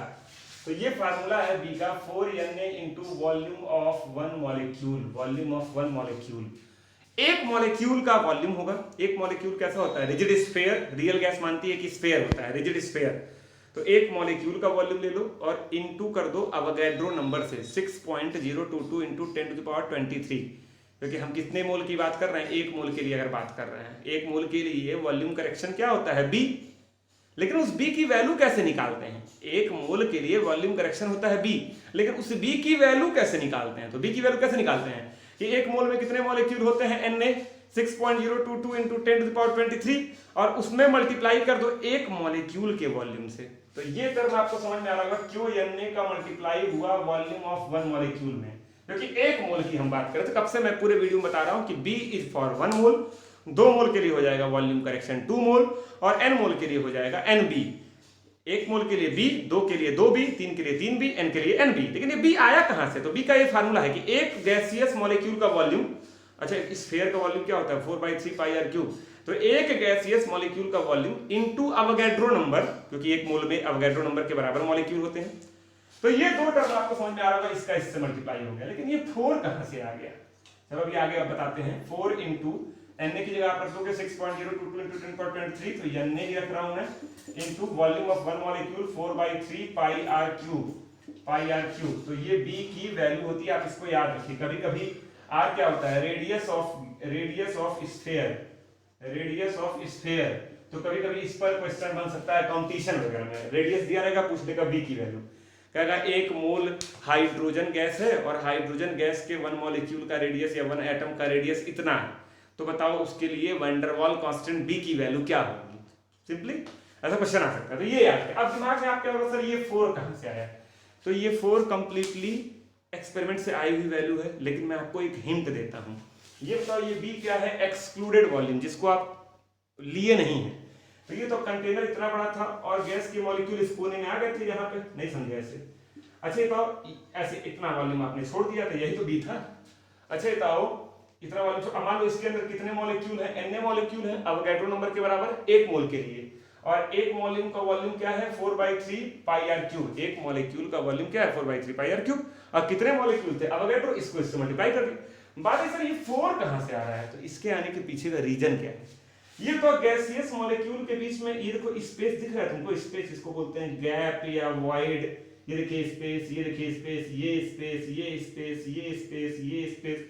तो ये फार्मूला है B का 4Na into volume of one molecule, volume of one molecule. एक मॉलिक्यूल का वॉल्यूम होगा, एक मॉलिक्यूल कैसा होता है, रिजिड स्फीयर, रियल गैस मानती है कि स्फीयर होता है, रिजिड स्फीयर। तो एक मॉलिक्यूल का वॉल्यूम ले लो और इनटू कर दो अवोगाड्रो नंबर से, 6.022 इंटू 10⁻23, क्योंकि हम कितने मोल की बात कर रहे हैं, एक मोल के लिए अगर बात कर रहे हैं, एक मोल के लिए वॉल्यूम करेक्शन क्या होता है, B। लेकिन उस B की वैल्यू कैसे निकालते हैं, एक मोल के लिए वॉल्यूम करेक्शन होता है B, लेकिन उस B की वैल्यू कैसे निकालते हैं। तो B की वैल्यू कैसे निकालते हैं कि एक मोल में कितने मॉलिक्यूल होते हैं, Na 6.022 इंटू 10⁻23, और उसमें मल्टीप्लाई कर दो एक मॉलिक्यूल के वॉल्यूम से। तो ये टर्म आपको समझ में आ रहा होगा क्यों Na का मल्टीप्लाई हुआ वॉल्यूम ऑफ वन मॉलिक्यूल में, क्योंकि एक मोल की हम बात करें। तो कब से मैं पूरे वीडियो में बता रहा हूं कि B इज फॉर 1 मोल, 2 मोल के लिए हो जाएगा वॉल्यूम करेक्शन 2 मोल, और n मोल के लिए हो जाएगा NB। एक मोल के लिए B, 2 के लिए 2B, 3 के लिए 3B, n के लिए NB। लेकिन ये B आया कहां से, तो B का ये फार्मूला है कि एक गैसियस मॉलिक्यूल का वॉल्यूम, अच्छा स्फीयर का वॉल्यूम क्या होता है, 4/3 πr³। तो एक गैसियस मॉलिक्यूल का वॉल्यूम इनटू अवोगाड्रो नंबर, क्योंकि एक मोल में अवोगाड्रो नंबर के बराबर मॉलिक्यूल होते हैं। तो ये दो टर्म आपको समझ में आ रहा होगा, इसका इससे मल्टीप्लाई हो गया। लेकिन ये 4 कहां से आ गया, चलो अभी आगे आप बताते हैं। 4 इंटू Na की जगह आप रख दोगे 6.022 इंटू 10⁻23, तो Na ही रख रहा हूं मैं, into volume of one molecule 4/3 πr³। तो ये B की वैल्यू होती है, आप इसको याद रखिए। कभी कभी R क्या होता है, radius of sphere, radius of sphere. तो कभी कभी इस पर क्वेश्चन बन सकता है कंपटीशन वगैरह में, रेडियस दिया रहेगा, पूछ देगा B की वैल्यू, कहेगा एक मोल हाइड्रोजन गैस है और हाइड्रोजन गैस के वन मॉलिक्यूल का रेडियस या वन एटम का रेडियस इतना है, तो बताओ उसके लिए van der Waals constant B की वैल्यू क्या होगी। सिंपली ऐसा क्वेश्चन आ सकता है, तो ये याद है। अब दिमाग में आप क्या होगा, सर ये 4 कहां से आया, तो ये 4 कंप्लीटली एक्सपेरिमेंट से आई हुई वैल्यू है। लेकिन मैं आपको एक हिंट देता हूं, ये बताओ ये B क्या है, एक्सक्लूडेड वॉल्यूम, जिसको आप लिए नहीं है। तो ये तो कंटेनर इतना बड़ा था और गैस के मॉलिक्यूल इस कोने में आ गए थे, यहाँ पे नहीं समझे ऐसे। अच्छा बताओ ऐसे इतना वॉल्यूम आपने छोड़ दिया था, यही तो B था। अच्छा बताओ इतना वॉल्यूम, मान लो इसके अंदर कितने मॉलिक्यूल है, Na मॉलिक्यूल है अवोगाड्रो नंबर के बराबर एक मोल के लिए, और एक मॉलिक्यूल का वॉल्यूम क्या है 4/3 πr³। एक मॉलिक्यूल का वॉल्यूम क्या है 4/3 πr³, और कितने मॉलिक्यूल थे अवोगाड्रो, इसको इससे मल्टीप्लाई कर दिया। बात है सर ये 4 कहां से आ रहा है, तो इसके आने के पीछे का रीजन क्या है। ये तो गैसियस मॉलिक्यूल के बीच में ये देखो स्पेस दिख रहा है तुमको, स्पेस इसको बोलते हैं गैप या वॉइड। ये देखिए स्पेस, ये देखिए स्पेस, ये स्पेस, ये स्पेस, ये स्पेस, ये स्पेस,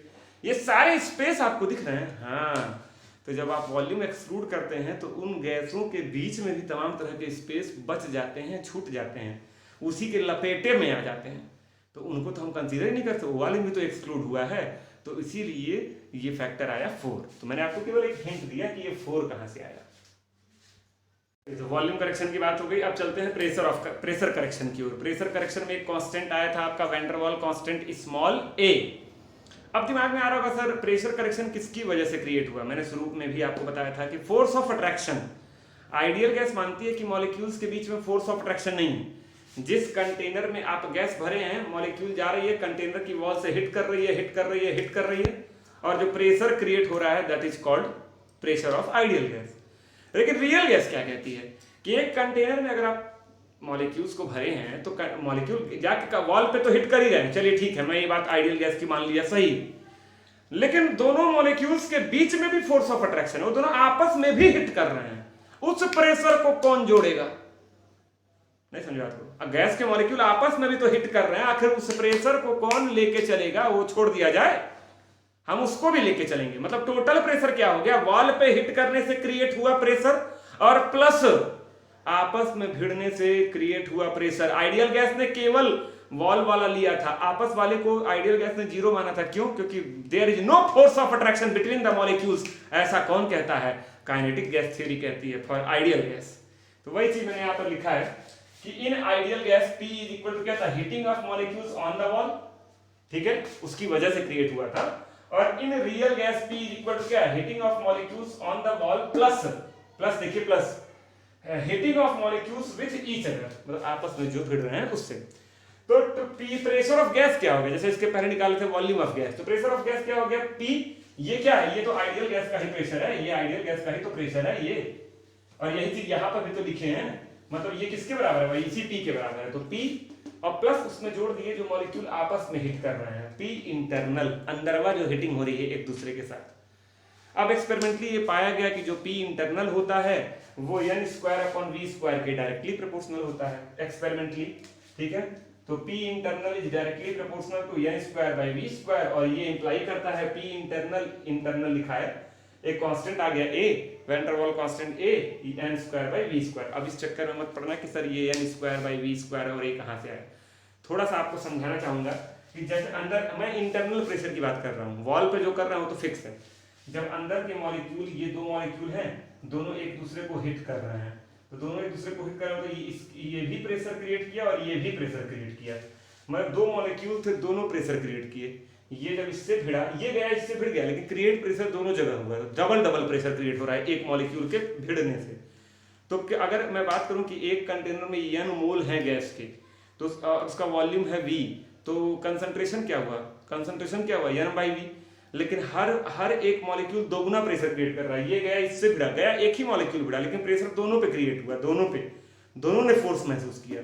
ये सारे स्पेस आपको दिख रहे हैं। हाँ, तो जब आप वॉल्यूम एक्सक्लूड करते हैं तो उन गैसों के बीच में भी तमाम तरह के स्पेस बच जाते हैं, छूट जाते हैं, उसी के लपेटे में आ जाते हैं, तो उनको तो हम कंसीडर ही नहीं करते, वॉल्यूम भी तो एक्सक्लूड हुआ है। तो इसीलिए ये फैक्टर आया 4। तो मैंने आपको केवल एक हिंट दिया कि ये 4 कहां से आया। तो वॉल्यूम करेक्शन की बात हो गई। अब चलते हैं प्रेशर करेक्शन की ओर। प्रेशर करेक्शन में एक कांस्टेंट आया था आपका van der Waals constant small a। अब दिमाग में आ रहा होगा सर प्रेशर करेक्शन किसकी वजह से क्रिएट हुआ। मैंने शुरू में भी आपको बताया था कि force of attraction. Ideal gas मानती है कि मॉलिक्यूल्स के बीच में फोर्स ऑफ अट्रैक्शन नहीं है। जिस कंटेनर में आप गैस भरे हैं, मॉलिक्यूल जा रही है, कंटेनर की वॉल से हिट कर रही है, हिट कर रही है, हिट कर रही है, और जो प्रेशर क्रिएट हो रहा है that is called pressure of ideal gas. लेकिन रियल गैस क्या कहती है कि एक कंटेनर में अगर आप मॉलिक्यूल्स को भरे हैं तो मॉलिक्यूल जाके वॉल पे तो हिट कर ही रहे हैं, चलिए ठीक है, मैं ये बात आइडियल गैस की मान लिया सही। लेकिन दोनों मॉलिक्यूल्स के बीच में भी फोर्स ऑफ अट्रैक्शन है, वो दोनों आपस में भी हिट कर रहे हैं। उस प्रेशर को कौन जोड़ेगा? नहीं समझा आपको? गैस के मॉलिक्यूल आपस में भी तो हिट कर रहे हैं, आखिर उस प्रेशर को कौन लेके चलेगा? वो छोड़ दिया जाए, हम उसको भी लेके चलेंगे। मतलब टोटल प्रेशर क्या हो गया? वॉल पे हिट करने से क्रिएट हुआ प्रेशर और प्लस आपस में भिड़ने से क्रिएट हुआ प्रेशर। आइडियल गैस ने केवल वॉल वाला लिया था, आपस वाले को आइडियल गैस ने जीरो माना था। क्यों? क्योंकि there is no force of attraction between the molecules. ऐसा कौन कहता है? काइनेटिक गैस थ्योरी कहती है फॉर आइडियल गैस। तो वही चीज मैंने यहां पर लिखा है कि in ideal gas P is equal to क्या था? Hitting of molecules on the wall, ठीक है, उसकी वजह से क्रिएट हुआ था। और in real gas P is equal to क्या? Hitting of molecules on the wall plus देखिए plus hitting of molecules with each other, मतलब आपस में जो भिड़ रहे हैं उससे। तो प्रेशर ऑफ गैस क्या हो गया? जैसे इसके पहले निकाले थे वॉल्यूम ऑफ गैस, तो प्रेशर ऑफ गैस क्या हो गया? P। ये क्या है? ये तो आइडियल गैस का ही प्रेशर है, ये आइडियल गैस का ही तो प्रेशर है ये। और यही चीज यहां पर भी तो लिखे हैं, मतलब ये किसके बराबर है भाई? इसी P के बराबर है। तो P और प्लस उसमें जोड़ दिए जो मॉलिक्यूल आपस में हिट कर रहे हैं, P इंटरनल, अंदरवा जो हिटिंग हो रही है एक दूसरे के साथ। अब एक्सपेरिमेंटली ये पाया गया कि जो P इंटरनल होता है वो n square upon v square के डायरेक्टली प्रोपोर्शनल होता है एक्सपेरिमेंटली, ठीक है। तो P internal is directly proportional to n square by v square, और ये इंप्लाई करता है P इंटरनल लिखा है, एक कांस्टेंट आ गया a, van der Waals constant a, n square by v square. अब इस चक्कर में मत पड़ना कि सर ये n square by v square और a कहां से आया। थोड़ा सा आपको समझाना चाहूंगा कि जैसे अंदर मैं इंटरनल प्रेशर की बात कर रहा हूं, वॉल पे जो कर रहा हूं तो फिक्स है। जब अंदर के मॉलिक्यूल, ये दो मॉलिक्यूल हैं, दोनों एक दूसरे को हिट कर रहे हैं, तो दोनों एक दूसरे को हिट कर रहे हैं, तो ये भी प्रेशर क्रिएट किया और ये भी प्रेशर क्रिएट किया। मतलब दो मॉलिक्यूल थे, दोनों प्रेशर क्रिएट किए। ये जब इससे भिड़ा, ये गया इससे भिड़ गया, लेकिन क्रिएट प्रेशर दोनों जगह हुआ है, डबल प्रेशर क्रिएट हो रहा है एक मॉलिक्यूल के भिड़ने से। तो अगर मैं बात करूं कि एक कंटेनर में n मोल है गैस के, तो उसका वॉल्यूम है v, तो कंसंट्रेशन क्या हुआ? कंसंट्रेशन क्या हुआ? n/v। लेकिन हर एक मॉलिक्यूल दोगुना प्रेशर क्रिएट कर रहा है। ये गया इससे भिड़ा, गया एक ही मॉलिक्यूल भिड़ा, लेकिन प्रेशर दोनों पे क्रिएट हुआ, दोनों ने फोर्स महसूस किया।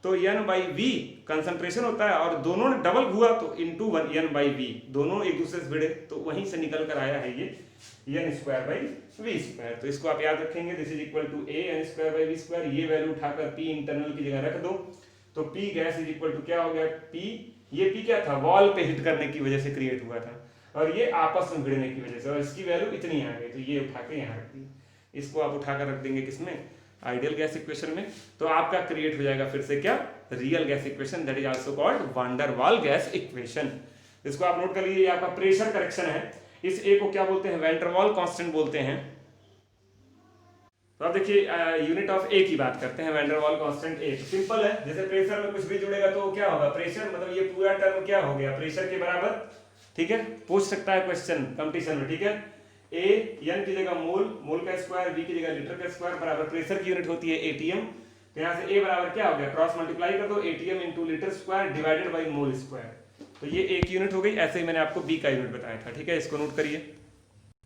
तो n/v कंसंट्रेशन होता है, और दोनों ने डबल हुआ तो इनटू n/v, दोनों एक दूसरे से भिड़े, तो वहीं से निकल कर आया है ये n square by v square. तो इसको आप याद रखेंगे, this is equal to a n square by v square. ये वैल्यू उठाकर P इंटरनल की जगह रख दो, तो P gas is equal to क्या हो गया? P, ये P क्या था? वॉल पे हिट करने की वजह से क्रिएट हुआ था, और ये आपस में भिड़ने की वजह से, और इसकी वैल्यू इतनी आ गई, तो ये उठा के यहाँ रख दी। इसको आप उठाकर रख देंगे किसमें? आइडियल गैस इक्वेशन में। तो आपका क्रिएट हो जाएगा फिर से क्या? Real gas equation, that is also called van der Waals gas equation. इसको आप नोट कर लीजिए, ये आपका प्रेशर करेक्शन है। इस ए को क्या बोलते हैं? वैन डर वाल कांस्टेंट बोलते हैं। तो अब देखिए यूनिट ऑफ ए की बात करते हैं, वैन डर वाल कांस्टेंट ए। सिंपल है, जैसे प्रेशर में कुछ भी जुड़ेगा तो क्या होगा? प्रेशर, मतलब ये पूरा टर्म क्या हो गया? प्रेशर के बराबर, ठीक है। पूछ सकता है क्वेश्चन कंपटीशन में, ठीक है। ए n की जगह मोल का स्क्वायर, v की जगह लीटर का स्क्वायर, बराबर प्रेशर की यूनिट होती है एटीएम। तो यहाँ से a बराबर क्या हो गया? क्रॉस मल्टीप्लाई कर दो, ATM into litre square divided by mole square. तो ये एक यूनिट हो गई। ऐसे ही मैंने आपको b का यूनिट बताया था, ठीक है, इसको नोट करिए।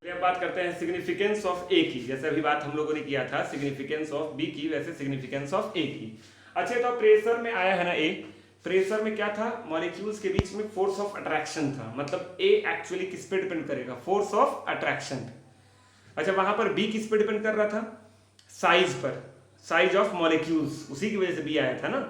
अब बात करते हैं सिग्निफिकेंस ऑफ a की। जैसे अभी बात हम लोगों ने किया था सिग्निफिकेंस ऑफ b की, वैसे सिग्निफिकेंस ऑफ a की। अच्छा, तो प्रेशर में आया है ना a, प्रेशर में क्या था? मॉलिक्यूल्स के बीच में फोर्स ऑफ अट्रैक्शन था। मतलब A एक्चुअली किस पे डिपेंड करेगा? Force of attraction. अच्छा, वहां पर B किस पे डिपेंड कर रहा था? साइज पर, साइज ऑफ मॉलिक्यूल्स, उसी की वजह से B आया था ना।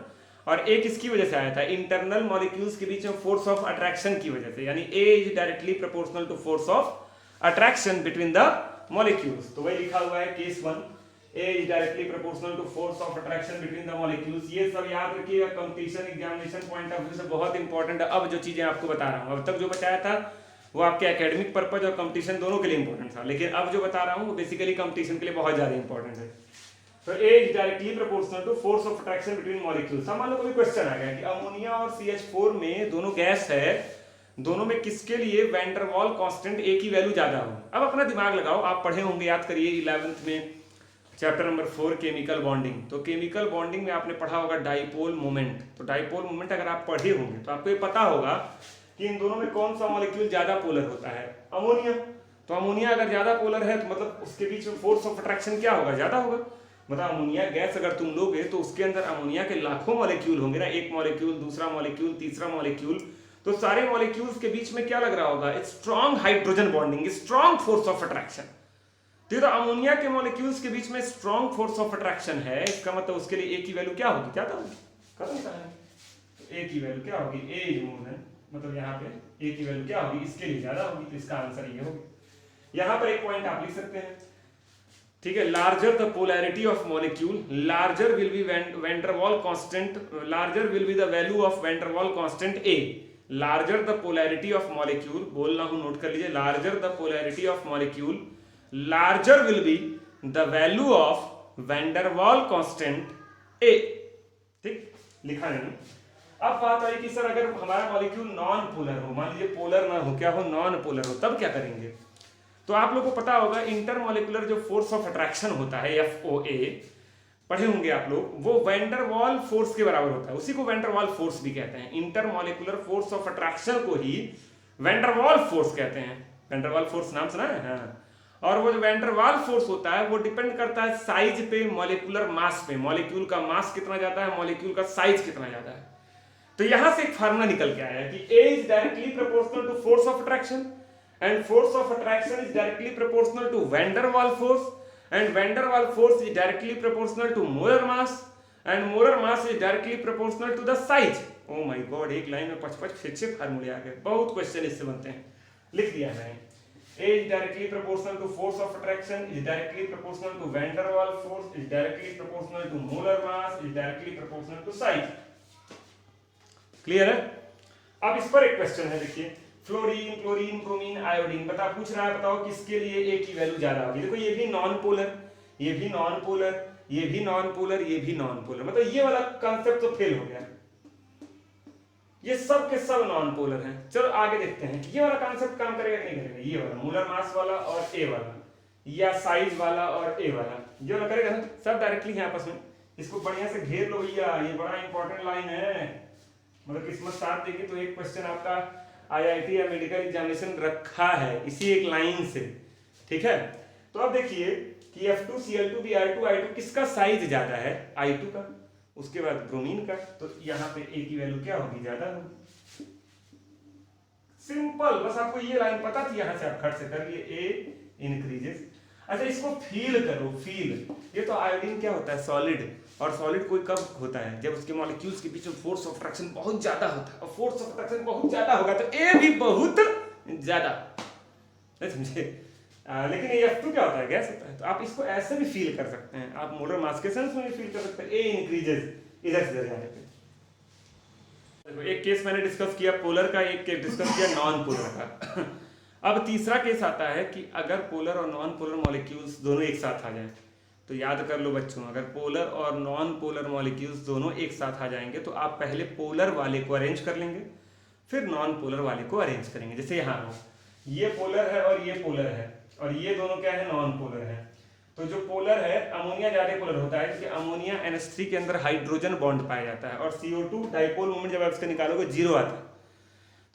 और A किसकी वजह से आया था? इंटरनल मॉलिक्यूल्स के बीच में फोर्स ऑफ अट्रैक्शन की वजह से, यानी A is directly proportional to force of attraction between the molecules. तो वही लिखा हुआ है case 1, A is directly proportional to force of attraction between the molecules। ये सब याद रखिएगा, competition examination point of view से बहुत इंपॉर्टेंट है। अब जो चीजें आपको बता रहा हूं, अब तक जो बताया था वो आपके एकेडमिक पर्पज और कंपटीशन दोनों के लिए इंपॉर्टेंट था, लेकिन अब जो बता रहा हूँ वो बेसिकली कंपटीशन के लिए बहुत ज्यादा इंपॉर्टेंट है। तो A is directly proportional to force of attraction between molecules। मान लो कोई क्वेश्चन आ गया कि अमोनिया और CH4 में दोनों गैस है, दोनों में किसके लिए van der Waals constant A की वैल्यू ज्यादा होगी। अब अपना दिमाग लगाओ, आप पढ़े होंगे, याद करिए 11th में चैप्टर नंबर 4 केमिकल बॉन्डिंग। तो केमिकल बॉन्डिंग में आपने पढ़ा होगा डाइपोल मोमेंट। तो डाइपोल मोमेंट अगर आप पढ़े होंगे तो आपको ये पता होगा कि इन दोनों में कौन सा मॉलिक्यूल ज्यादा पोलर होता है, अमोनिया। तो अमोनिया अगर ज्यादा पोलर है तो मतलब उसके बीच में फोर्स ऑफ अट्रैक्शन क्या होगा, ज्यादा होगा। मतलब अमोनिया गैस अगर तुम लोगे तो उसके अंदर अमोनिया के लाखों मॉलिक्यूल होंगे ना, एक मॉलिक्यूल, दूसरा मॉलिक्यूल, तीसरा मॉलिक्यूल। तो सारे मॉलिक्यूल्स के बीच में क्या लग रहा होगा, strong hydrogen bonding, strong force of attraction. तो अमोनिया के मॉलिक्यूल्स के बीच में स्ट्रॉन्ग फोर्स ऑफ अट्रैक्शन है, इसका मतलब उसके लिए ए की वैल्यू क्या होगी, ज्यादा होगी। खत्म कहानी। ए की वैल्यू क्या होगी, ए इज मोर देन, मतलब यहाँ पे ए की वैल्यू क्या होगी, इसके लिए ज्यादा होगी। तो इसका आंसर ये होगा। यहाँ पर एक पॉइंट आप लिख सकते हैं, ठीक है। Larger the polarity of molecule, larger will be van der Waals constant, larger will be the value of van der Waals constant a. Larger the polarity of molecule, बोलना हूं, नोट कर लीजिए, larger the polarity of molecule, larger will be the value of van der Waal constant A। ठीक, लिखा नहीं। अब बात आई कि सर अगर हमारा मॉलिक्यूल नॉन पोलर हो, मान लीजिए पोलर ना हो, क्या हो, नॉन पोलर हो, तब क्या करेंगे। तो आप लोगों को पता होगा इंटरमॉलिक्यूलर जो फोर्स ऑफ अट्रैक्शन होता है FOA, पढ़े होंगे आप लोग, वो वैन डर वाल फोर्स के बराबर होता है, उसी को वैन डर वाल फोर्स भी कहते हैं। इंटरमॉलिक्यूलर फोर्स ऑफ अट्रैक्शन को ही वैन डर वाल फोर्स कहते हैं। वैन डर वाल फोर्स नाम सुना है, हाँ। और वो जो वैन डर वाल फोर्स होता है वो डिपेंड करता है साइज पे, मॉलिक्यूलर मास पे। मॉलिक्यूल का मास कितना ज्यादा है, मॉलिक्यूल का साइज कितना ज्यादा है। तो यहां से एक फार्मूला निकल के आया है कि A is directly proportional to force of attraction and force of attraction is directly proportional to van der Waals force and van der Waals force is directly proportional to molar mass and molar mass is directly proportional to the size. Oh my God, एक line में 5-5-6 फार्मूले आ गए, बहुत question इससे बनते हैं। लिख दिया मैंने, A is directly proportional to force of attraction, is directly proportional to van der Waal force, is directly proportional to molar mass, is directly proportional to size। Clear है। अब इस पर एक क्वेश्चन है, देखिए, फ्लोरीन, क्लोरीन, ब्रोमीन, आयोडीन, पूछ रहा है, बताओ किसके लिए A की वैल्यू ज्यादा होगी। देखो ये भी नॉन पोलर, ये भी नॉन पोलर, ये भी नॉन पोलर, ये भी नॉन पोलर, मतलब ये वाला कॉन्सेप्ट तो फेल हो गया। ये सब के सब नॉन पोलर हैं। चलो आगे देखते हैं कि ये वाला कॉन्सेप्ट काम करेगा कि नहीं करेगा। ये वाला मोलर मास वाला और ए वाला, या साइज वाला और ए वाला, ये वाला करेगा ना, सब डायरेक्टली है आपस में। इसको बढ़िया से घेर लो भैया, ये बड़ा इंपॉर्टेंट लाइन है। मतलब किस्मत साथ देगी तो एक क्वेश्चन आपका IIT या मेडिकल एग्जामिनेशन रखा है इसी एक लाइन से, ठीक है। तो अब देखिए कि F2Cl2Br2I2 किसका साइज ज्यादा है, I2 का, उसके बाद ब्रोमीन का। तो यहाँ पे A की वैल्यू क्या होगी, ज्यादा होगी। सिंपल, बस आपको ये लाइन पता थी, यहां से आप खट से कर लिए, A इंक्रीजेस। अच्छा इसको फील करो, फील। ये तो आयोडीन क्या होता है, सॉलिड। और सॉलिड कोई कब होता है, जब उसके मॉलिक्यूल्स के बीच में फोर्स ऑफ अट्रैक्शन बहुत ज्यादा होता है, और फोर्स ऑफ अट्रैक्शन बहुत ज्यादा होगा तो A भी बहुत ज्यादा, समझे। लेकिन ये F2 क्या होता है, गैस होता है। तो आप इसको ऐसे भी फील कर सकते हैं, आप मोलर मास के सेंस में भी फील कर सकते हैं, A इंक्रीजेस इधर से जाने पे। देखो एक केस मैंने डिस्कस किया पोलर का, एक केस डिस्कस किया नॉन पोलर का। अब तीसरा केस आता है कि अगर पोलर और नॉन पोलर मॉलिक्यूल्स दोनों एक साथ आ जाएं, तो याद कर लो बच्चों, अगर पोलर और नॉन पोलर मॉलिक्यूल्स दोनों एक साथ आ जाएंगे तो आप पहले पोलर वाले को अरेंज कर लेंगे, फिर नॉन पोलर वाले को अरेंज करेंगे। जैसे यहाँ ये पोलर है और ये पोलर है, और ये दोनों क्या है, नॉन पोलर है। तो जो पोलर है, अमोनिया ज्यादा पोलर होता है क्योंकि अमोनिया NH3 के अंदर हाइड्रोजन बॉन्ड पाया जाता है, और CO2 डाइपोल मोमेंट जब आप इसका निकालोगे 0 आता है।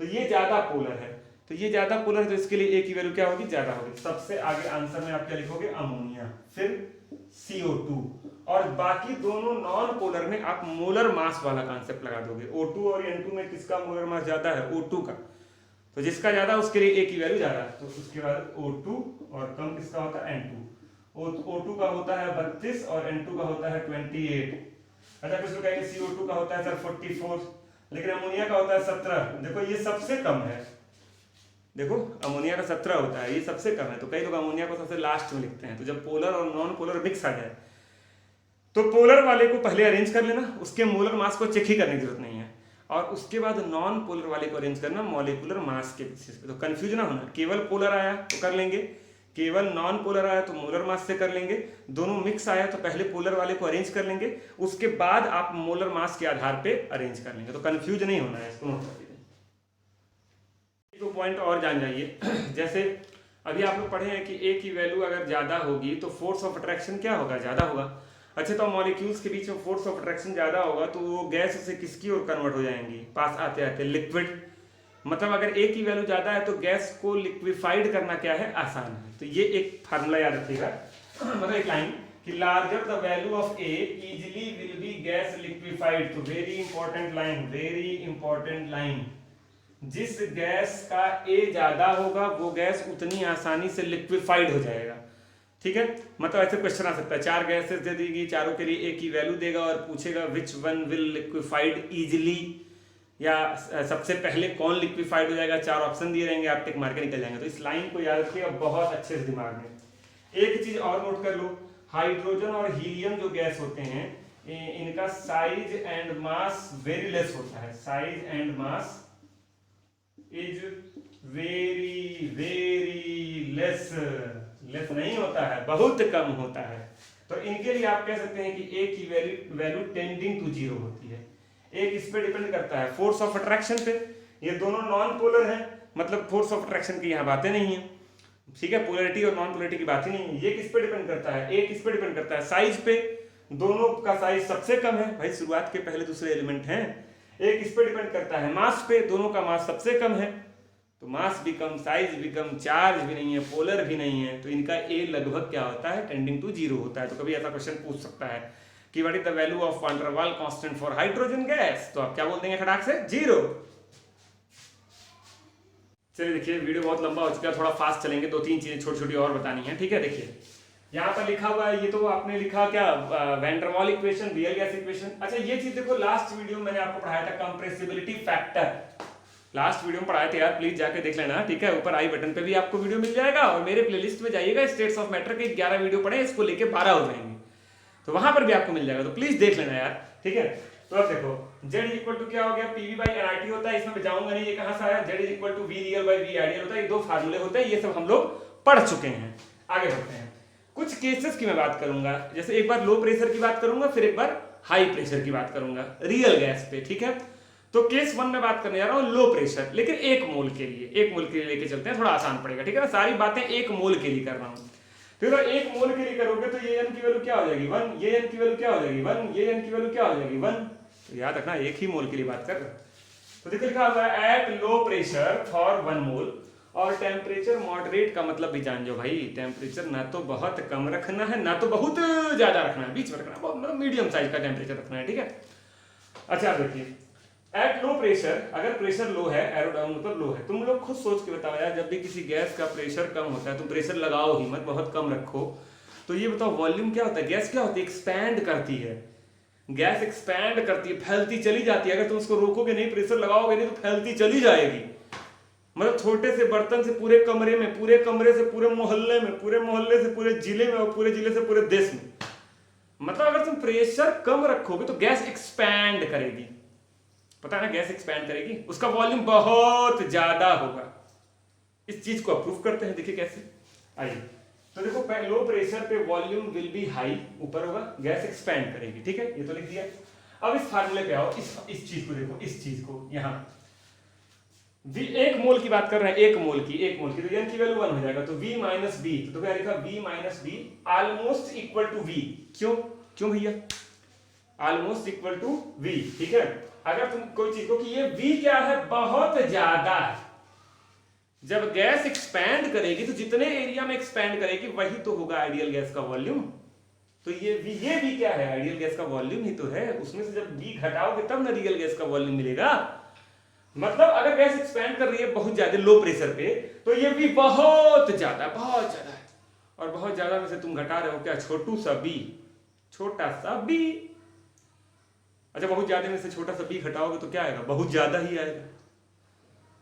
तो ये ज्यादा पोलर है, तो ये ज्यादा पोलर है, तो इसके लिए A की वैल्यू क्या होगी, ज्यादा होगी। सबसे आगे आंसर में आप क्या लिखोगे, अमोनिया, फिर CO2, और बाकी दोनों नॉन पोलर में आप मोलर मास वाला कॉन्सेप्ट लगा दोगे। O2 और N2 में किसका मोलर मास ज्यादा है, O2 का। तो जिसका ज्यादा उसके लिए A की वैल्यू ज्यादा है। तो उसके बाद O2 और कम किसका होता है, N2। O2 का होता है 32 और N2 का होता है 28। अच्छा कुछ लोग कहेंगे CO2 का होता है सर 44, लेकिन अमोनिया का होता है 17। देखो ये सबसे कम है, देखो अमोनिया का 17 होता है, ये सबसे कम है। तो कई लोग अमोनिया को सबसे लास्ट में लिखते हैं। तो जब पोलर और नॉन पोलर मिक्स आ जाए तो पोलर वाले को पहले अरेंज कर लेना, उसके मोलर मास को चेक ही करने की जरूरत नहीं है। और उसके बाद नॉन पोलर वाले को अरेंज करना मॉलिक्यूलर मास के बेसिस पे। तो कंफ्यूज ना होना, केवल पोलर आया तो कर लेंगे, केवल नॉन पोलर आया तो मोलर मास से कर लेंगे, दोनों मिक्स आया तो पहले पोलर वाले को अरेंज कर लेंगे, उसके बाद आप मोलर मास के आधार पे अरेंज कर लेंगे। तो कंफ्यूज नहीं होना है, इसको नोट कर लीजिए। एक पॉइंट और जान जाइए, जैसे अभी आप लोग पढ़े हैं कि ए की वैल्यू अगर ज्यादा होगी तो फोर्स ऑफ अट्रैक्शन क्या होगा, ज्यादा होगा। अच्छा, तो मॉलिक्यूल्स के बीच में फोर्स ऑफ अट्रैक्शन ज्यादा होगा तो वो गैस से किसकी ओर कन्वर्ट हो जाएंगी, पास आते आते लिक्विड। मतलब अगर ए की वैल्यू ज्यादा है तो गैस को लिक्विफाइड करना क्या है, आसान है। तो ये एक फार्मूला याद रखिएगा, मतलब एक लाइन कि larger the value of a easily will be gas liquefied. तो very important line, very important line, जिस गैस का ए ज्यादा होगा वो गैस उतनी आसानी से लिक्विफाइड हो जाएगा। ठीक है, मतलब ऐसे क्वेश्चन आ सकता है, 4 गैसेस दे देगी, चारों के लिए ए की वैल्यू देगा और पूछेगा which one will liquefied easily, या सबसे पहले कौन लिक्विफाइड हो जाएगा, 4 ऑप्शन दिए रहेंगे, आप टिक मार के निकल जाएंगे। तो इस लाइन को याद रखिएगा बहुत अच्छे से दिमाग में। एक चीज और नोट कर लो, हाइड्रोजन और हीलियम जो गैस होते हैं इनका size and mass vary less होता है, size and mass is very very less, less नहीं होता है, बहुत कम होता है। तो इनके लिए आप कह सकते हैं कि ए की वैल्यू टेंडिंग टू 0 होती है। एक इस पे डिपेंड करता है फोर्स ऑफ अट्रैक्शन पे, ये दोनों नॉन पोलर हैं, मतलब फोर्स ऑफ अट्रैक्शन की यहाँ बातें नहीं है। ठीक है, पोलरिटी और नॉन पोलरिटी की बात ही नहीं है। ये किस पे डिपेंड करता है, एक किस पे डिपेंड करता है, साइज पे, दोनों का साइज सबसे कम है भाई, शुरुआत के पहले दूसरे एलिमेंट हैं। एक इस पे डिपेंड करता है मास पे, दोनों का मास सबसे कम है, तो मास भी कम, साइज भी कम, चार्ज भी नहीं है, पोलर भी नहीं है, तो इनका ए लगभग क्या होता है, टेंडिंग टू 0 होता है। तो कभी ऐसा क्वेश्चन पूछ सकता है कि what is the value of van der वाल कांस्टेंट फॉर हाइड्रोजन गैस, तो आप क्या बोल देंगे खटाक से, 0। चलिए देखिए, वीडियो बहुत लंबा हो चुका है, थोड़ा फास्ट चलेंगे, 2-3 चीजें छोटी छोटी और बतानी है। ठीक है, देखिए यहाँ पर लिखा हुआ है, ये तो आपने लिखा क्या, van der Waals equation, real gas equation. अच्छा, ये चीज देखो, लास्ट वीडियो मैंने आपको पढ़ाया था कंप्रेसिबिलिटी फैक्टर, लास्ट वीडियो में पढ़ाए थे यार, प्लीज जाके देख लेना। ठीक है, ऊपर आई बटन पे भी आपको वीडियो मिल जाएगा, और मेरे प्लेलिस्ट में जाइएगा, स्टेट्स ऑफ मैटर के 11 वीडियो पढ़े, इसको लेके 12 हो जाएंगे, तो वहां पर भी आपको मिल जाएगा, तो प्लीज देख लेना यार। ठीक है, तो अब देखो Z इक्वल टू क्या हो गया, PV बाई NRT होता है, इसमें मैं जाऊंगा नहीं, ये कहां से आया, Z equal to V real by V ideal होता है, ये 2 फार्मूले होते हैं, ये सब हम लोग पढ़ चुके हैं। आगे बढ़ते हैं, कुछ केसेस की मैं बात करूंगा, जैसे एक बार लो प्रेशर की बात करूंगा, फिर एक बार हाई प्रेशर की बात करूंगा रियल गैस पे। ठीक है, तो केस 1 में बात करने जा रहा हूं लो प्रेशर, लेकिन 1 मोल के लिए, 1 मोल के लिए लेके चलते हैं, थोड़ा आसान पड़ेगा। ठीक है ना, सारी बातें 1 मोल के लिए कर रहा हूं। तो 1 मोल के लिए करोगे तो ये n की वैल्यू क्या हो जाएगी, 1, ये n की वैल्यू क्या हो जाएगी, 1, ये n की वैल्यू क्या हो जाएगी, 1। तो याद रखना 1 ही मोल के लिए बात कर रहा हूं। तो देखो लिखा हुआ है एट लो प्रेशर फॉर 1 मोल, और टेम्परेचर मॉडरेट का मतलब भी जान जाओ भाई, टेम्परेचर ना तो बहुत कम रखना है ना तो बहुत ज्यादा रखना है, बीच में रखना है, मतलब मीडियम साइज का टेम्परेचर रखना है। ठीक है, अच्छा देखिए, एट लो प्रेशर, अगर प्रेशर लो है, एरो डाउन मतलब लो है, तुम लोग खुद सोच के बताओ यार, जब भी किसी गैस का प्रेशर कम होता है, तुम प्रेशर लगाओ ही मत, बहुत कम रखो, तो ये बताओ वॉल्यूम क्या होता है, गैस क्या होती है, एक्सपैंड करती है, गैस एक्सपैंड करती है, फैलती चली जाती है। अगर तुम उसको रोकोगे नहीं, प्रेशर लगाओगे नहीं, तो फैलती चली जाएगी। मतलब छोटे से बर्तन से पूरे कमरे में, पूरे कमरे से पूरे मोहल्ले में, पूरे मोहल्ले से पूरे जिले में, और पूरे जिले से पूरे देश में। मतलब अगर तुम प्रेशर कम रखोगे तो गैस एक्सपैंड करेगी, पता है ना, गैस एक्सपैंड करेगी, उसका वॉल्यूम बहुत ज्यादा होगा। इस चीज को अप्रूव करते हैं, देखिए कैसे, आइए। तो देखो लो प्रेशर पे वॉल्यूम विल बी हाई, ऊपर होगा, गैस एक्सपैंड करेगी। ठीक है, ये तो लिख दिया। अब इस फार्मूले पे आओ, इस चीज को देखो, इस चीज को यहाँ 1 मोल की बात कर रहे हैं, 1 मोल की, 1 मोल की, तो n की वैल्यू 1 हो जाएगा, तो V माइनस बी, तो क्या लिखा, V minus b almost equal to V। क्यों भैया, ऑलमोस्ट इक्वल टू V। ठीक है, अगर तुम कोई चीज को कि ये V क्या है, बहुत ज्यादा है, जब गैस एक्सपैंड करेगी तो जितने एरिया में एक्सपैंड करेगी वही तो होगा आइडियल गैस का वॉल्यूम। तो ये V क्या है, आइडियल गैस का वॉल्यूम ही तो है, उसमें से जब V घटाओगे तब ना रियल गैस का वॉल्यूम मिलेगा। मतलब अगर गैस एक्सपैंड कर रही है बहुत ज्यादा लो प्रेशर पे, तो ये V बहुत ज्यादा है, और बहुत ज्यादा में से तुम घटा रहे हो क्या, छोटू सा B, छोटा सा B। अच्छा, बहुत ज्यादा में से छोटा सा B घटाओगे तो क्या आएगा, बहुत ज्यादा ही आएगा।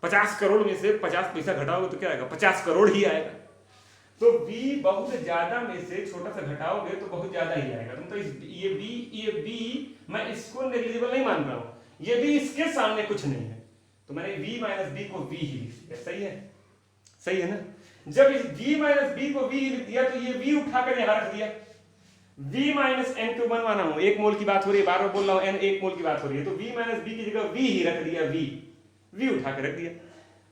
50 करोड़ में से 50 पैसा घटाओगे तो क्या आएगा, 50 करोड़ ही आएगा। तो V बहुत ज्यादा में से छोटा सा घटाओगे तो बहुत ज्यादा ही आएगा। तुम तो ये B मैं इसको नेग्लिजिबल नहीं मान रहा हूं, ये भी इसके सामने कुछ नहीं है, तो मैंने v माइनस बी को v ही लिख दिया। सही है, सही है ना। जब इस v माइनस बी को v लिख दिया तो ये v उठाकर यहां रख दिया। v माइनस n क्यों बनवाना हूं, 1 मोल की बात हो रही है, बार बार बोल रहा हूं n 1 मोल की बात हो रही है, तो v माइनस बी की जगह v ही रख दिया, v उठा के रख दिया।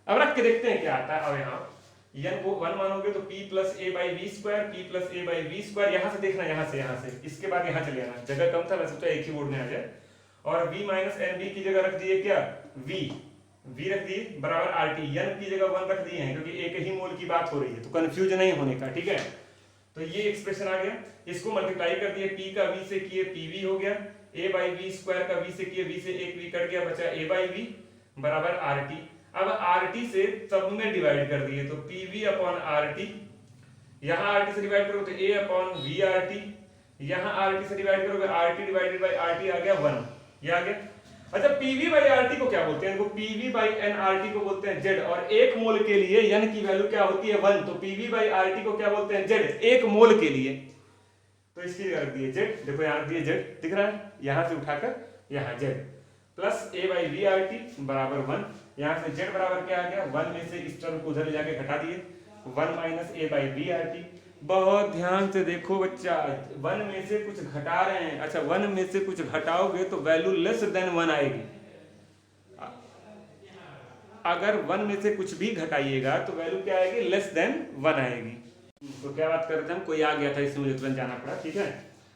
अब रख के देखते हैं क्या आता है। अब यहाँ n को 1 मानोगे तो p plus a by v square, p plus a by v square, यहाँ से देखना, यहाँ से इसके बाद यहाँ चले आना, जगह कम था, मैं सोचा एक ही बोर्ड में आ जाए। और v माइनस एन बी की जगह रख दिए क्या, v रख दिए बराबर आर टी, n की जगह 1 रख दिए हैं क्योंकि एक ही मोल की बात हो रही है, तो कंफ्यूज नहीं होने का, ठीक है। तो ये एक्सप्रेशन आ गया, इसको मल्टीप्लाई कर दिए, p का v से किए pv हो गया, a बाई वी स्क्वायर का v से किए v से एक v कट गया, बचा a बाई वी बराबर आर टी। अब RT से सब में डिवाइड कर दिए तो PV अपॉन RT, यहाँ RT से डिवाइड करो तो A अपॉन VRT, यहाँ RT से डिवाइड करोगे RT डिवाइडेड बाई RT आ गया 1, ये आ गया। अच्छा PV बाई RT को क्या बोलते हैं, इनको PV बाई NRT को बोलते हैं Z, और 1 मोल के लिए N की वैल्यू क्या होती है 1, तो PV बाई RT को क्या बोलते हैं Z, 1 मोल के लिए, तो इसकी जगह रख दिए Z। देखो यहाँ रख दिए Z, दिख रहा है, यहाँ से उठाकर यहाँ Z plus A by VRT बराबर 1, यहाँ से z बराबर क्या आ गया, 1 में से इस टर्म को उधर ले जाके घटा दिए, 1 minus a by b R T. बहुत ध्यान से देखो बच्चा, 1 में से कुछ घटा रहे हैं, अच्छा 1 में से कुछ घटाओगे तो वैल्यू लेस देन 1 आएगी। अगर 1 में से कुछ भी घटाइएगा तो वैल्यू क्या आएगी, लेस देन 1 आएगी। तो क्या बात कर रहे थे हम, कोई आ गया था इसमें मुझे तुरंत जाना पड़ा, ठीक है।